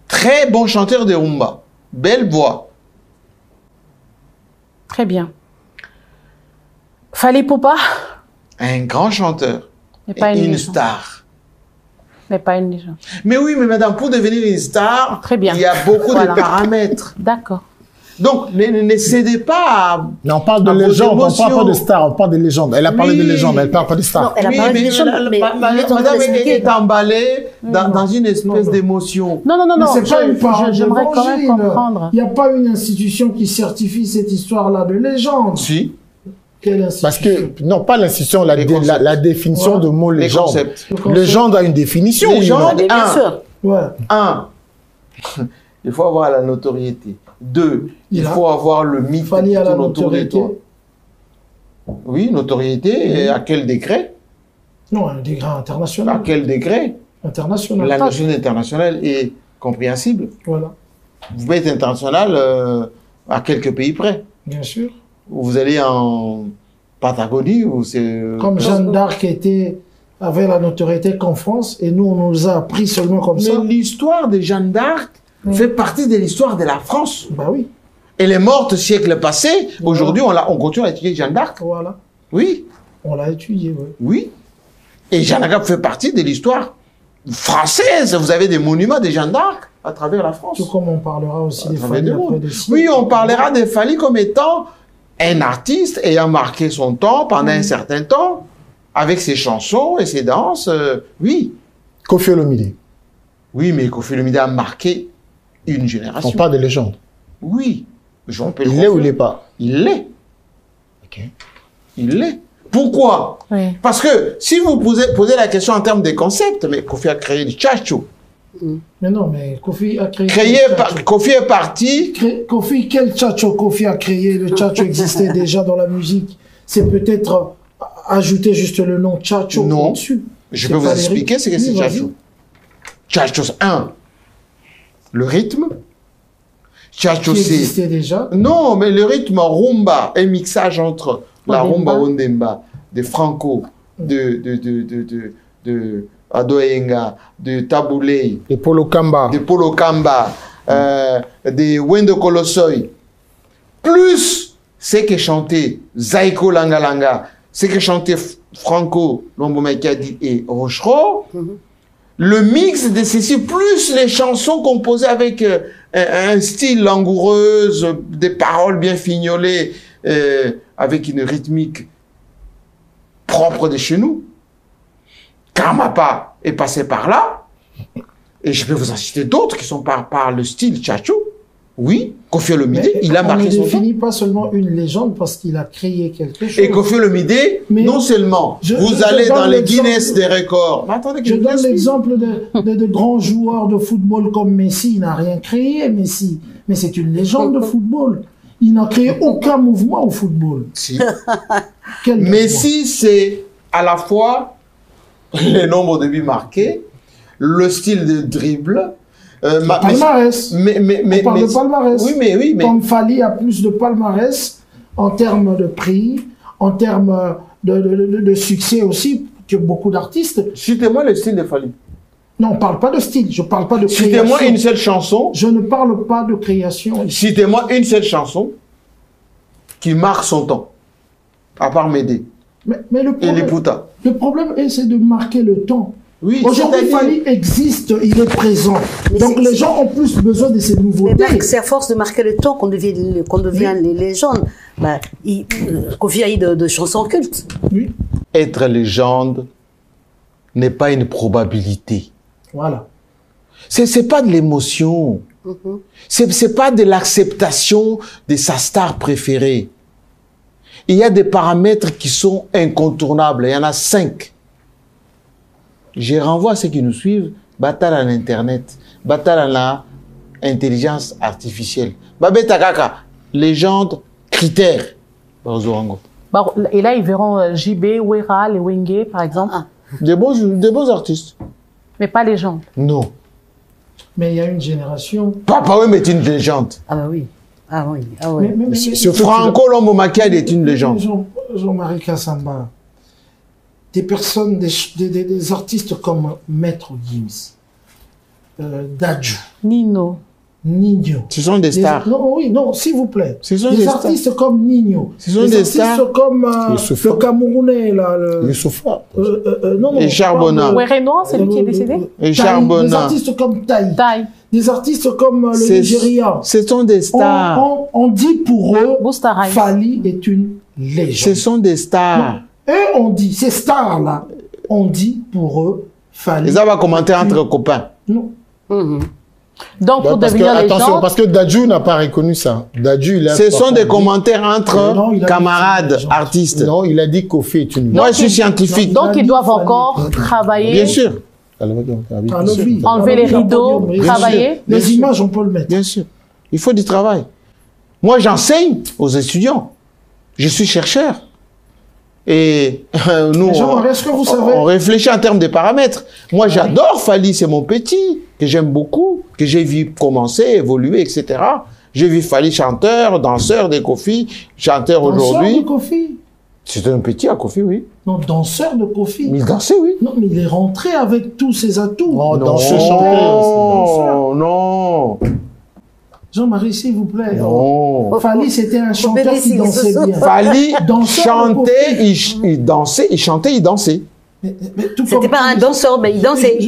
Très bon chanteur de rumba. Belle voix. Très bien. Fali Poupa. Un grand chanteur. Mais pas Et une une légende. star. Mais pas une légende. Mais oui, mais madame, pour devenir une star, Très bien. il y a beaucoup Voilà. de paramètres. D'accord. Donc, ne cédez pas à... Non, on parle de À vos légende, on parle émotions. pas de star, on parle de légende. Elle a parlé de Oui. légende, elle parle pas de Non, star. elle a parlé de légende, mais madame il est en train d'expliquer. est emballée dans une espèce d'émotion. Non, non, non, Mais non. c'est pas une parole J'aimerais quand même d'évangile. comprendre. Il n'y a pas une institution qui certifie cette histoire-là de légende. Si, Quelle institution? Parce que, non, pas l'institution, Les concepts. la définition Ouais. de mot les légende. concepts. Le concept. Légende a une définition. oui, Légende. non. Mais bien sûr. Ouais. 1, il faut avoir la notoriété. 2, il Il a- faut avoir le mythe qui Fallait à la tourne autour de notoriété. toi. Oui, notoriété, et à quel degré? Non, un degré À international. quel degré? International. La notion internationale est compréhensible. Voilà. Vous pouvez être international à quelques pays près. Bien sûr. Vous allez en Patagonie, ou c'est... Comme Jeanne d'Arc avait la notoriété qu'en France, et nous, on nous a appris seulement comme ça. Mais l'histoire de Jeanne d'Arc fait partie de l'histoire de la France. Bah oui. Elle est morte siècle passé. Aujourd'hui, on continue à étudier Jeanne d'Arc. Voilà. Oui, On l'a étudié, oui. oui. Et Jeanne d'Arc fait partie de l'histoire française. Vous avez des monuments de Jeanne d'Arc à travers la France. Tout comme on parlera aussi des travers familles le après monde. des siècles. Oui, on parlera de Fally comme étant un artiste ayant marqué son temps pendant un certain temps, avec ses chansons et ses danses. Oui, Koffi Olomide. oui, mais Koffi Olomide a marqué une On génération. parle de légende. Oui, on peut le Il l'est ou il confirmer. l'est pas? Il l'est. Ok. Il l'est. Pourquoi? Oui. Parce que si vous posez la question en termes de concept, mais Koffi a créé le tchatcho. Mais non, mais Koffi a créé. Koffi est parti. Koffi, quel tchatcho Koffi a créé? Le tchatcho existait déjà dans la musique. C'est peut-être ajouter juste le nom tchatcho Non. dessus. Je peux vous expliquer ce que c'est tchatcho. Tchatcho, 1. Le rythme. Tchatcho, Qui c'est... existait déjà. Non, mais le rythme rumba, un mixage entre la Ondemba. rumba Ondemba, de Franco, de Adoyenga, de Taboulé, Et Polo Kamba. de Polo Kamba, de Wendo Kolosoi, plus ce que chantait Zaiko Langalanga, ce que chantait Franco Lombomakadi et Rochereau, le mix de ceci, plus les chansons composées avec un style langoureuse, des paroles bien fignolées, avec une rythmique propre de chez nous. Karmapa est passé par là, et je peux vous en citer d'autres qui sont par le style tchatcho. Oui, Koffi Olomide, Mais il a marqué on ne son temps. définit pas seulement une légende parce qu'il a créé quelque chose. Et Koffi Olomide, Mais non seulement je vous allez donne dans les l'exemple- Guinness des records. Mais attendez que Je vous donne explique. l'exemple de grands joueurs de football comme Messi. Il n'a rien créé, Messi. Mais c'est une légende de football. Il n'a créé aucun mouvement au football. Si. Quel mouvement? Messi, c'est à la fois les nombres de buts marqués, le style de dribble. Palmarès. On parle de palmarès. Oui, mais... Comme Fally a plus de palmarès en termes de prix, en termes de succès aussi, que beaucoup d'artistes. Citez-moi le style de Fally. Non, on ne parle pas de style, je ne parle pas de création. Citez-moi une seule chanson. Je ne parle pas de création. Citez-moi une seule chanson qui marque son temps, à part Médée Mais et les Poutas. Le problème, c'est de marquer le temps. Oui, aujourd'hui, Fally existe, il est présent. Donc les gens ont plus besoin de ces nouveautés. C'est à force de marquer le temps qu'on devient les légendes. Bah, Kofi a eu de chansons cultes. Oui. Être légende n'est pas une probabilité. Voilà. C'est pas de l'émotion. C'est pas de l'acceptation de sa star préférée. Il y a des paramètres qui sont incontournables. Il y en a 5. Je renvoie à ceux qui nous suivent, bataille en Internet, bataille en intelligence artificielle. Babé Takaka, légende, critères. Et là, ils verront JB, Wera, les Wenge, par exemple. Des beaux artistes. Mais pas légende. Non. Mais il y a une génération... Papa Wemba est une légende. Ah bah oui. Ah oui. Ah oui. Franco Lombo Makiadi est une légende. Jean-Marie Kassamba. Des personnes, des artistes comme Maître Gims, Dadju, Nino. Ce sont des stars. Non, s'il vous plaît. Ce sont des artistes comme Nino. Ce sont des stars. Comme le Camerounais, là. Youssoufa. Et Charbonna. Renoir, c'est lui qui est décédé. Et Charbonna. Des artistes comme Taï. Des artistes comme le Nigeria. Ce sont des stars. On dit pour eux, Fally est une légende. Ce sont des stars. Eux, on dit, ces stars-là, on dit pour eux, Fally. Ils avaient commenté entre copains. Non. Donc, pour devenir légende... Attention, parce que Dadju n'a pas reconnu ça. Dadju, il a... Ce sont des commentaires entre camarades, artistes. Non, il a dit Kofi est une... Moi, je suis scientifique. Donc, ils doivent encore travailler. Bien sûr. Enlever les rideaux, travailler. Les images, on peut le mettre. Bien sûr. Il faut du travail. Moi, j'enseigne aux étudiants. Je suis chercheur. Et nous, on réfléchit en termes de paramètres. Moi, j'adore Fally, c'est mon petit, que j'aime beaucoup, que j'ai vu commencer, évoluer, etc. J'ai vu Fally chanteur, danseur de Kofi, chanteur aujourd'hui. Danseur de Kofi. C'était un petit à Kofi, oui. Non, danseur de Kofi. Mais il dansait, oui. Non, mais il est rentré avec tous ses atouts. Non, danseur, chanteur. Non. Jean-Marie, s'il vous plaît. Non. Fally, c'était un chanteur qui dansait bien. Fally chantait, il dansait, il chantait, il dansait. C'était pas un danseur, mais il dansait.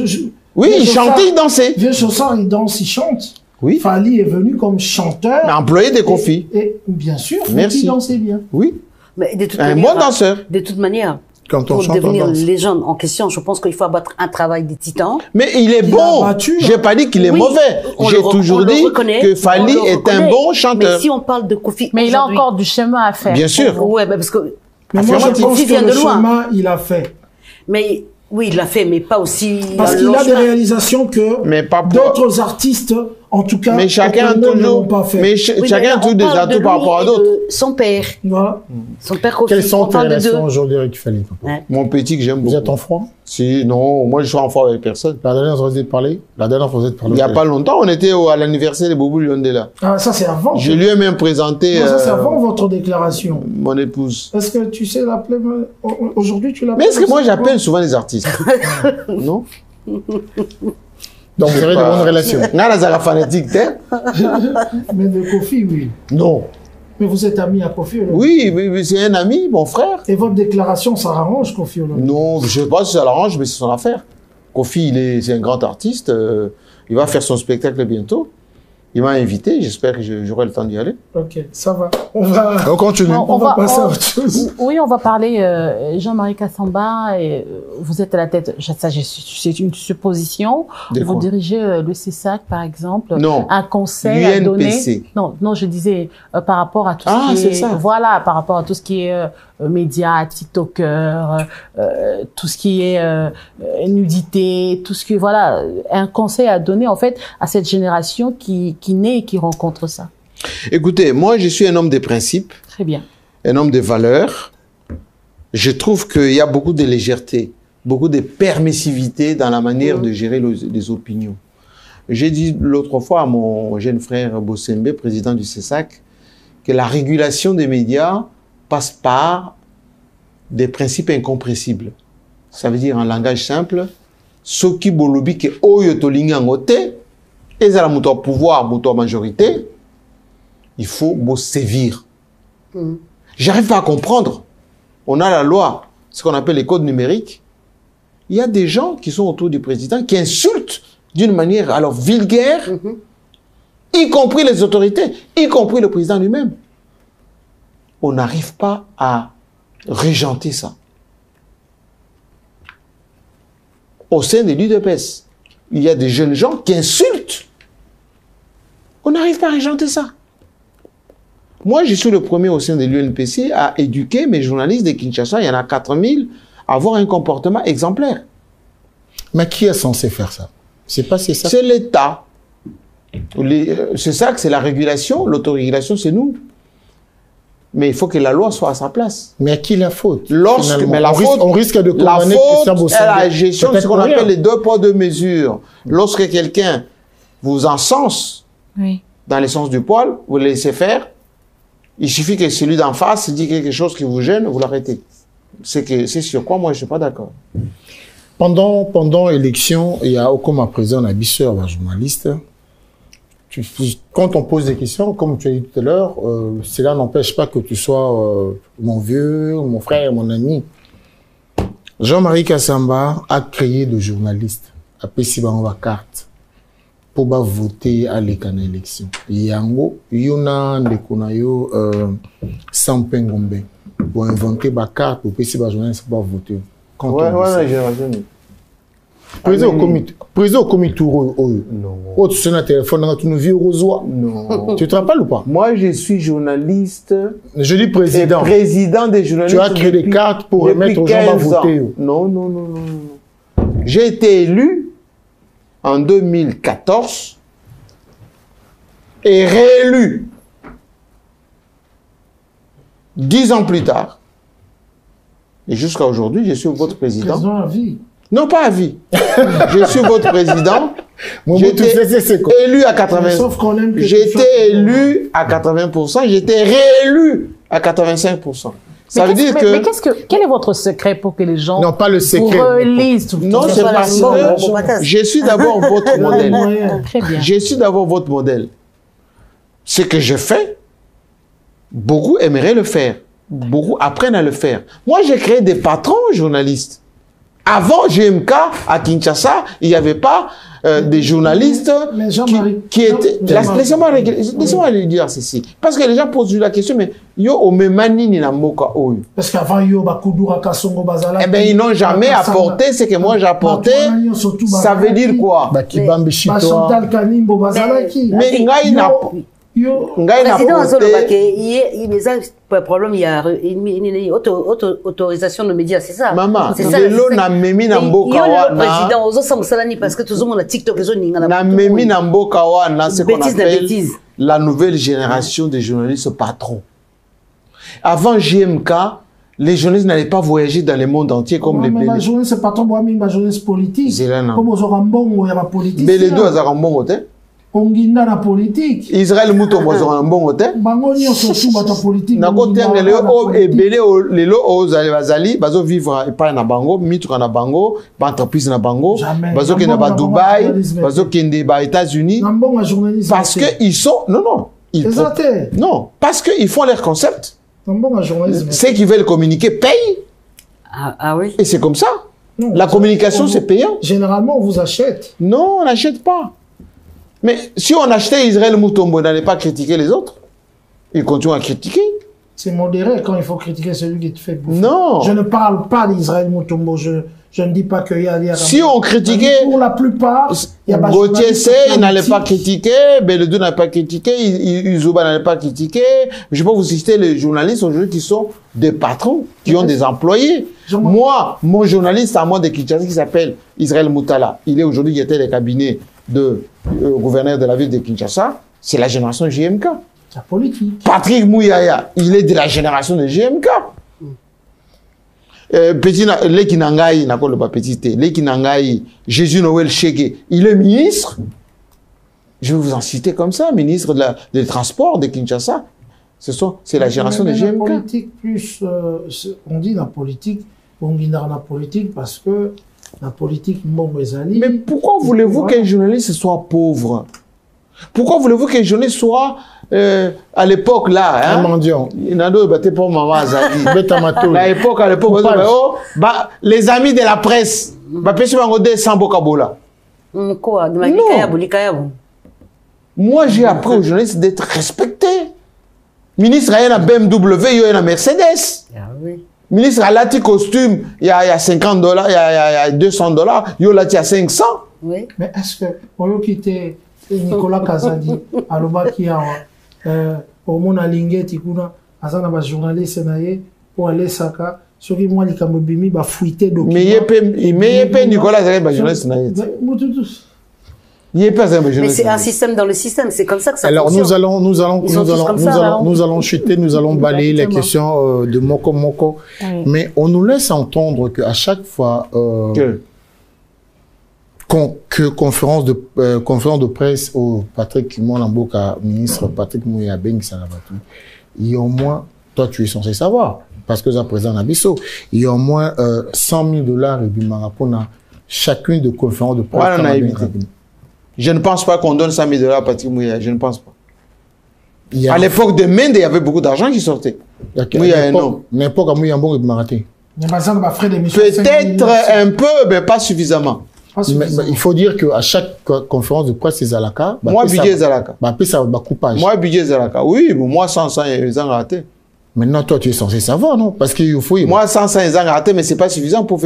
Oui, il chantait, il dansait. Vieux Chaussard, il danse, il chante. Oui. Fally est venu comme chanteur. Employé des Kofi. Et bien sûr, merci. Il dansait bien. Oui. Mais de toute un manière, bon danseur. De toute manière, quand on pour chante, devenir on danse. légende en question, je pense qu'il faut abattre un travail des titans. Mais il est bon. J'ai pas dit qu'il est mauvais. J'ai toujours dit que Fally est un bon chanteur. Mais si on parle de Kofi, mais il a encore du chemin à faire. Bien sûr. Ouais, mais parce que. Mais moi, je pense que le chemin, il a fait. Mais oui, il l'a fait, mais pas aussi. Parce qu'il a des réalisations que d'autres artistes, en tout cas, mais chacun toujours, pas fait. Mais chacun a toujours des atouts par rapport à d'autres. Son père. Voilà. Son père Kofi. Quelles sont tes relations aujourd'hui avec Fally? Mon petit que j'aime beaucoup. Vous êtes en froid? Si, non, moi je suis en froid avec personne. La dernière fois vous êtes parlé? Il n'y a pas longtemps, on était à l'anniversaire de Boubou Lyondela. Ah, ça c'est avant. Je lui ai même présenté. Non, ça c'est avant votre déclaration. Mon épouse. Est-ce que tu sais l'appeler aujourd'hui? Tu l'appelles? Mais est-ce que moi j'appelle souvent les artistes? Non? Donc vous avez de bonnes relations. Nala fanatique, mais de Kofi, oui. Non. Mais vous êtes ami à Kofi Olomide? Oui, c'est un ami, mon frère. Et votre déclaration, ça arrange Kofi Olomide? Non, je ne sais pas si ça l'arrange, mais c'est son affaire. Kofi, c'est un grand artiste. Il va faire son spectacle bientôt. Il m'a invité, j'espère que j'aurai le temps d'y aller. Ok, ça va. On continue. On va passer à autre chose. Oui, on va parler, Jean-Marie Kassamba, et vous êtes à la tête, ça c'est une supposition. Vous dirigez le CESAC, par exemple. Non. Un conseil à donner. Non, je disais par rapport à tout ce qui est, ça. Voilà, par rapport à tout ce qui est médias, TikTokers, tout ce qui est nudité, tout ce qui est, voilà, un conseil à donner en fait à cette génération qui naît et qui rencontre ça. Écoutez, moi je suis un homme de principes. Très bien. Un homme de valeurs. je trouve qu'il y a beaucoup de légèreté, beaucoup de permissivité dans la manière de gérer les opinions. J'ai dit l'autre fois à mon jeune frère Bossembe, président du CESAC, que la régulation des médias passe par des principes incompressibles. Ça veut dire en langage simple, ceux qui bolobi que oyo tolinga ngote, et ça la pouvoir, la majorité, il faut sévir. J'arrive pas à comprendre. On a la loi, ce qu'on appelle les codes numériques. Il y a des gens qui sont autour du président qui insultent d'une manière alors vulgaire, y compris les autorités, y compris le président lui-même. On n'arrive pas à régenter ça. Au sein de l'UDPS, il y a des jeunes gens qui insultent. On n'arrive pas à régenter ça. Moi, je suis le premier au sein de l'UNPC à éduquer mes journalistes de Kinshasa, il y en a 4000, à avoir un comportement exemplaire. Mais qui est censé faire ça? C'est pas ça. C'est l'État. C'est ça que c'est la régulation, l'autorégulation, c'est nous. Mais il faut que la loi soit à sa place. Mais à qui la faute? On risque de condamner la faute est la gestion de ce qu'on appelle les 2 poids 2 mesures. Lorsque quelqu'un vous encense dans le sens du poil, vous le laissez faire. Il suffit que celui d'en face dit quelque chose qui vous gêne, vous l'arrêtez. C'est sur quoi moi je ne suis pas d'accord. Pendant l'élection, il y a comme à présent un bisseur, un journaliste. Quand on pose des questions, comme tu as dit tout à l'heure, cela n'empêche pas que tu sois mon vieux, mon frère, mon ami. Jean-Marie Kassamba a créé des journalistes à Pessibanova carte pour voter à l'élection. Yango, yuna ndekunayo Sampengombe pour inventer ma carte pour Pessibanova journaliste pour voter. Président au comité non. Tu sonnes à téléphone, tu nous vis au rosoir. Non. Tu te rappelles ou pas? Moi, je suis journaliste. Je dis président. Président des journalistes. Tu as créé des cartes pour remettre aux gens à voter. Non. J'ai été élu en 2014 et réélu 10 ans plus tard. Et jusqu'à aujourd'hui, je suis votre président. Président à vie. Non, pas à vie. Je suis votre président. J'étais élu à 80%. J'étais élu à 80%. J'étais réélu à 85%. Ça veut dire que... Mais quel est votre secret pour que les gens... Non, pas le secret. Vous relisent tout le temps. Non, c'est parce que je suis d'abord votre modèle. Très bien. Je suis d'abord votre modèle. Ce que je fais, beaucoup aimeraient le faire. Beaucoup apprennent à le faire. Moi, j'ai créé des patrons journalistes. Avant GMK, à Kinshasa, il n'y avait pas des journalistes qui étaient... Laissez-moi lui dire ceci. Parce que les gens posent la question, mais yo omemani ni na mboka oyo. Parce qu'avant yo bakudura kasongo bazala. Eh bien, ils n'ont jamais apporté ce que moi j'ai apporté. Ça veut dire quoi? Mais ngai na... problème, il y a une autorisation de médias, c'est ça. Maman, c'est ça. Na memi na mboka wana. Président, ozo samsalani parce que tout le monde a TikTok, les gens n'ingana. Na memi na mboka wana, c'est qu'on appelle la nouvelle génération des journalistes patrons. Avant JMK, les journalistes n'allaient pas voyager dans le monde entier comme les Bélis. Mais les journalistes patron, les journalistes politiques. Comme aux Orambongo, il y a pas politique. Mais les deux à Orambongo, Onginda na politique. Israël muto mozo na mbongo te. Bango nyo surtout bata politique. Na côté ngele o ebele lelo o bazali bazo vivre epa na bango, mitu na bango, ba entreprise na bango, bazo kende ba Dubaï, bazo kende ba États-Unis. Parce que ils sont non, parce que ils font leur concept. Ceux qui veulent communiquer payent. Ah oui. Et c'est comme ça. Non, la communication c'est payant. Généralement on vous achète. Non, on n'achète pas. Mais si on achetait Israël Moutombo, on n'allait pas critiquer les autres. Il continue à critiquer. C'est modéré quand il faut critiquer celui qui te fait bouffer. Non. Je ne parle pas d'Israël Moutombo. Je ne dis pas qu'il y a... Si on critiquait... Pour la plupart, il y a pas... Gauthier C n'allait pas critiquer, Beledou n'allait pas critiquer, Izuba n'allait pas critiquer. Je peux vous citer les journalistes aujourd'hui qui sont des patrons, qui ont des employés. Moi, mon journaliste à moi de Kinshasa qui s'appelle Israël Moutala, il est aujourd'hui, il était le cabinet de gouverneur de la ville de Kinshasa, c'est la génération JMK. La politique. Patrick Mouyaya, il est de la génération de JMK. petit Leki Nangaï, n'a pas petit Leki Nangaï, Jésus Noël Chege, il est ministre. Je vais vous en citer comme ça, ministre des Transports de Kinshasa. C'est la génération de GMK. La politique plus, on dit la politique, on dit dans la politique parce que la politique, mais pourquoi voulez-vous qu'un journaliste soit pauvre? Pourquoi voulez-vous qu'un journaliste soit, à l'époque là, un mendiant? Il y a d'autres pour maman Azali. À l'époque, les amis de la presse, moi, j'ai appris aux journalistes d'être respectés. Ministre, il y a une BMW, il y a une Mercedes. Ah oui. Ministre, il y a un costume, il y a $50, il y a $200, il y a 500. Oui. Mais est-ce que, on a quitté Nicolas Kazadi, à l'Obaki, au monde à Linguet, Azana va journaliste pour aller Saka, ce qui moi, les Kamobimi, va fouiller documents. Mais il n'y a pas Nicolas Kazadi, va journaliste. Mais c'est un système dans le système, c'est comme ça que ça alors fonctionne. Nous allons chuter, nous allons balayer les questions de Moko Moko, oui. Mais on nous laisse entendre qu'à chaque fois que conférence de presse au Patrick Moulamboka, ministre Patrick Mouya Beng Salabatu, il y a au moins, toi tu es censé savoir, parce que ça présente Nabiso, il y a au moins $100,000 et du Marapona chacune de conférences de presse. Je ne pense pas qu'on donne $100,000 à Patrick Mouya. Je ne pense pas. À l'époque de Mende, il y avait beaucoup d'argent qui sortait. N'importe où Mouya Mbong est maraté. Peut-être un peu, mais pas suffisamment. Mais il faut dire qu'à chaque conférence de presse, c'est Zalaka. Moi, budget Zalaka. Coupage. Moi, budget Zalaka. Oui, mais moi, 100, ils ont raté. Maintenant, toi, tu es censé savoir, non? Parce qu'il faut... Moi, 100, ils ont raté, mais c'est pas suffisant pour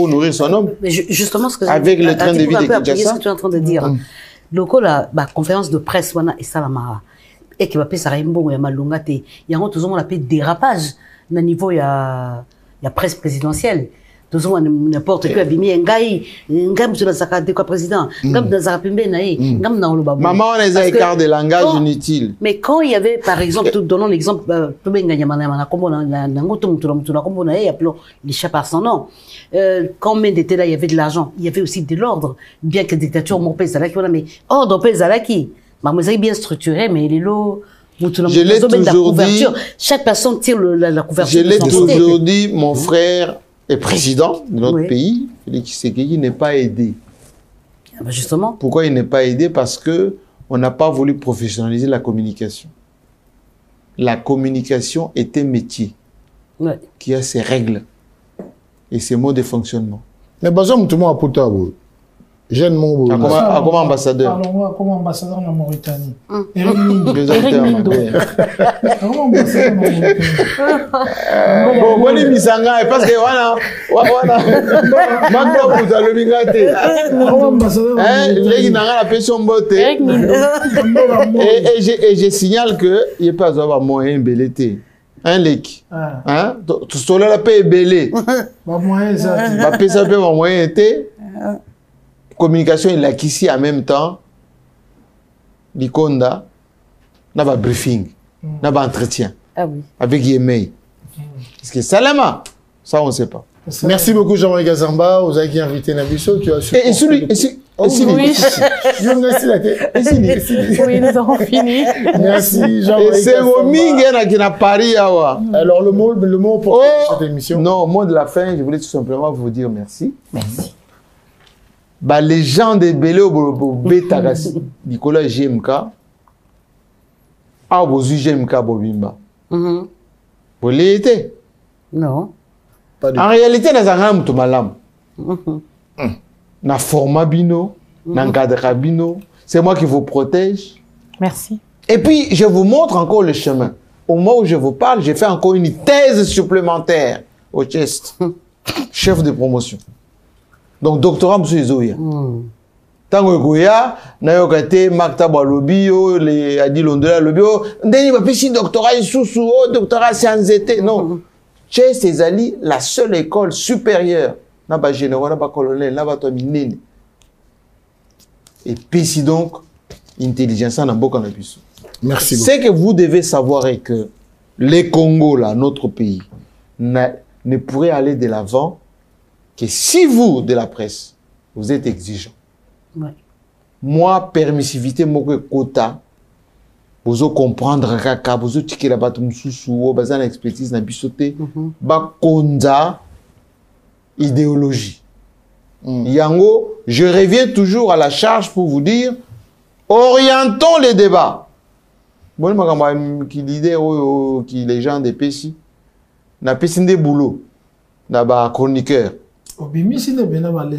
nourrir son homme. Mais justement, ce que avec le train de vie de Kinshasa. Ce que tu es en train de dire. Loko, la conférence de presse, wana et Salamara. Et qui va payer Sarayimbo, il y a Malungate. Il y a toujours, on appelle dérapage. Na niveau, il y a presse présidentielle. Toujours, n'importe qui a bimé, Ngaï, Ngam sur la Zakate, quoi, président. Ngam dans Zarapimbe, Naï, Ngam dans le Babou. Maman, on les a écarts de langage inutile. Mais quand il y avait, par exemple, donnons l'exemple, les chats par son nom. Quand Mende était là, il y avait de l'argent. Il y avait aussi de l'ordre. Bien que la dictature, mon père, mais ordre, père, Zalaki. Mademoiselle est bien structurée, mais il est là. Je l'ai toujours dit. Chaque personne tire la couverture. Je l'ai toujours dit, mon frère est président de notre pays, Félix Tshisekedi n'est pas aidé. Ah ben justement. Pourquoi il n'est pas aidé? Parce que on n'a pas voulu professionnaliser la communication. La communication est un métier qui a ses règles et ses modes de fonctionnement. Mais besoin tout le monde a pour toi. Jeune mon comment ambassadeur? Alors moi, comme ambassadeur en Mauritanie. Eric Mindo. Comment ambassadeur en Mauritanie? Bon, on est misanga parce que voilà. Maintenant vous allez le gâter. Comment ambassadeur? Les n'a la pension botte. Et je signale que il n'y a pas avoir moyen belleté. Un lek. Hein? Tout cela la paix est belé. Pas moyen ça. Pas paix ça peut moyen était. Communication il a qu'ici en même temps l'Ikonda n'a pas briefing n'a pas entretien avec Yemei parce que Salama ça on ne sait pas. Merci beaucoup Jean-Marie Gazamba vous avez invité Nabiso tu as oui nous avons fini. Merci Jean-Marie. Et c'est Roming qui n'a Paris. Alors le mot pour cette émission. Non, au mot de la fin je voulais tout simplement vous dire merci. Merci. Bah, les gens de Belé au Betagas, Nicolas GMK, ah, vous GMK Bobimba. Vous l'été? Non. En réalité, dans un ram tout malam. Na format bino, na cadre bino, c'est moi qui vous protège. Merci. Et puis, je vous montre encore le chemin. Au moment où je vous parle, j'ai fait encore une thèse supplémentaire au chest. Chef de promotion. Donc, doctorat, monsieur Zoya. Tango Goya, Nayokate, Makta Balobio, les Adi Londela Lobio, Ndeni va pécher doctorat sous doctorat Sianzete. Non. Chez ses alliés, la seule école supérieure, n'a pas général, n'a pas colonel, n'a pas tominine. Et puis, donc, intelligence, n'a pas qu'on a pu. Merci beaucoup. Ce que vous devez savoir est que les Congo, là, notre pays, ne pourrait aller de l'avant que si vous, de la presse, vous êtes exigeant. Ouais. Moi, permissivité, moi, quota, vous comprendre kaka, vous tirer la batte mususu, bazan expertise na bisoté, ba konza idéologie. Yango, je reviens toujours à la charge pour vous dire, orientons les débats. Bon, qui l'idée qui les gens des PSI, na PSI des boulot, na ba chroniqueur.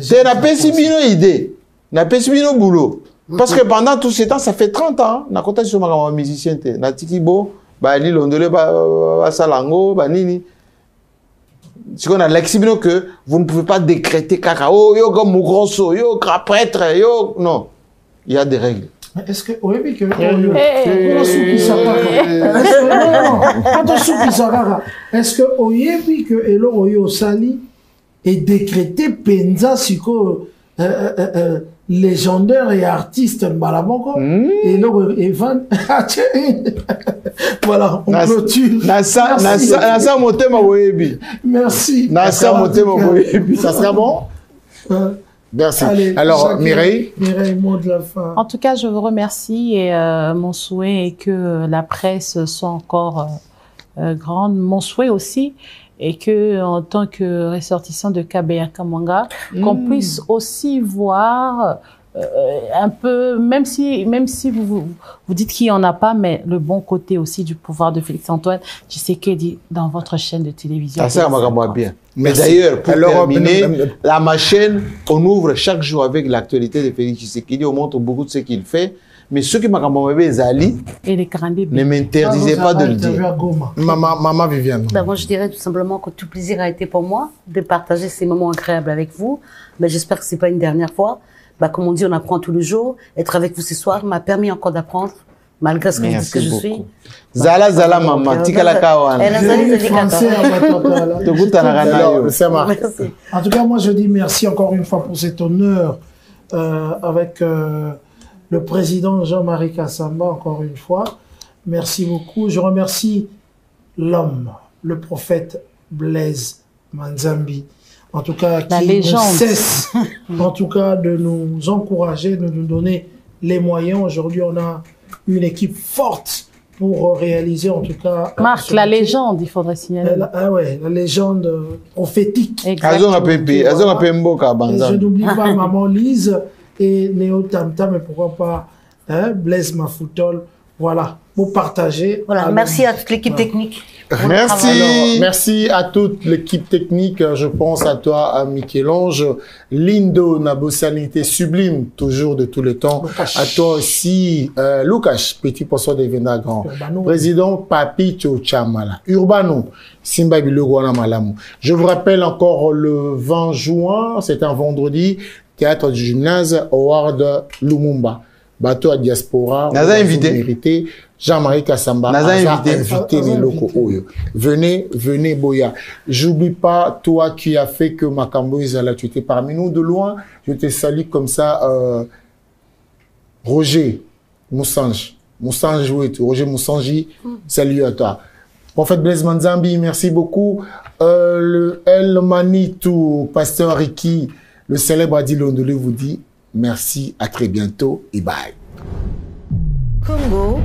C'est na PSI bino idée, na PSI bino boulot. Parce que pendant tout ce temps, ça fait 30 ans, na kota sur ma musicien te, na tikibo, ba li londole ba salango, ba nini. C'est qu'on a l'exibino que vous ne pouvez pas décréter caca, oh yo comme mougrosso, yo prêtre, yo non. Il y a des règles. Est-ce que oui que est-ce que oyebi que elo oyo sali est décrété penza siko légendaire et artiste Mbalabongo et donc Evan voilà on clôture nasa motema oyebi merci nasa motema oyebi ça sera bon. Merci. Allez, alors, Mireille, mot de la fin. En tout cas, je vous remercie et mon souhait est que la presse soit encore grande. Mon souhait aussi est que, en tant que ressortissant de KBA Kamanga, qu'on puisse aussi voir un peu, même si vous dites qu'il n'y en a pas, mais le bon côté aussi du pouvoir de Félix-Antoine Tshisekedi dans votre chaîne de télévision. Ça m'a bien. Mais d'ailleurs, pour terminer, ma chaîne, on ouvre chaque jour avec l'actualité de Félix Tshisekedi, on montre beaucoup de ce qu'il fait. Mais ceux qui m'ont Zali ne m'interdisaient pas de le dire. Maman Viviane. Ben moi, je dirais tout simplement que tout plaisir a été pour moi de partager ces moments agréables avec vous. Mais j'espère que c'est pas une dernière fois. Bah, comme on dit, on apprend tous les jours. Être avec vous ce soir m'a permis encore d'apprendre, malgré ce que je suis. Zala, zala, maman. Tikala kawana. En tout cas, moi, je dis merci encore une fois pour cet honneur avec le président Jean-Marie Kassamba, encore une fois. Merci beaucoup. Je remercie l'homme, le prophète Blaise Manzambi. En tout cas, qui ne cesse, en tout cas, de nous encourager, de nous donner les moyens. Aujourd'hui, on a une équipe forte pour réaliser, en tout cas... Marc, la légende, il faudrait signaler. Ah ouais, la légende prophétique. Exactement. Je n'oublie pas Maman Lise et Néo Tamtam, et pourquoi pas Blaise Mafoutol. Voilà, pour partager. Voilà, merci à toute l'équipe technique. Merci. Alors, merci à toute l'équipe technique. Je pense à toi, à Michel-Ange. Lindo, Nabosanité sublime, toujours de tout le temps. À toi aussi, Lucas, petit poisson de Venda Grand. Président Papi Chamala. Urbano, Simba Bilogwana Malamu. Je vous rappelle encore le 20 juin, c'est un vendredi, théâtre du gymnase, Howard Lumumba. Bateau à diaspora, invité. Jean-Marie Kassamba a invité les locaux. Venez, Boya. J'oublie pas, toi qui as fait que Makambo Izala, tu étais parmi nous de loin. Je te salue comme ça, Roger Moussange. Roger Moussangi, salut à toi. Prophète Blaise Manzambi, merci beaucoup. Le El Manitou, Pasteur Ricky, le célèbre Adi Londolé vous dit merci, à très bientôt et bye. Congo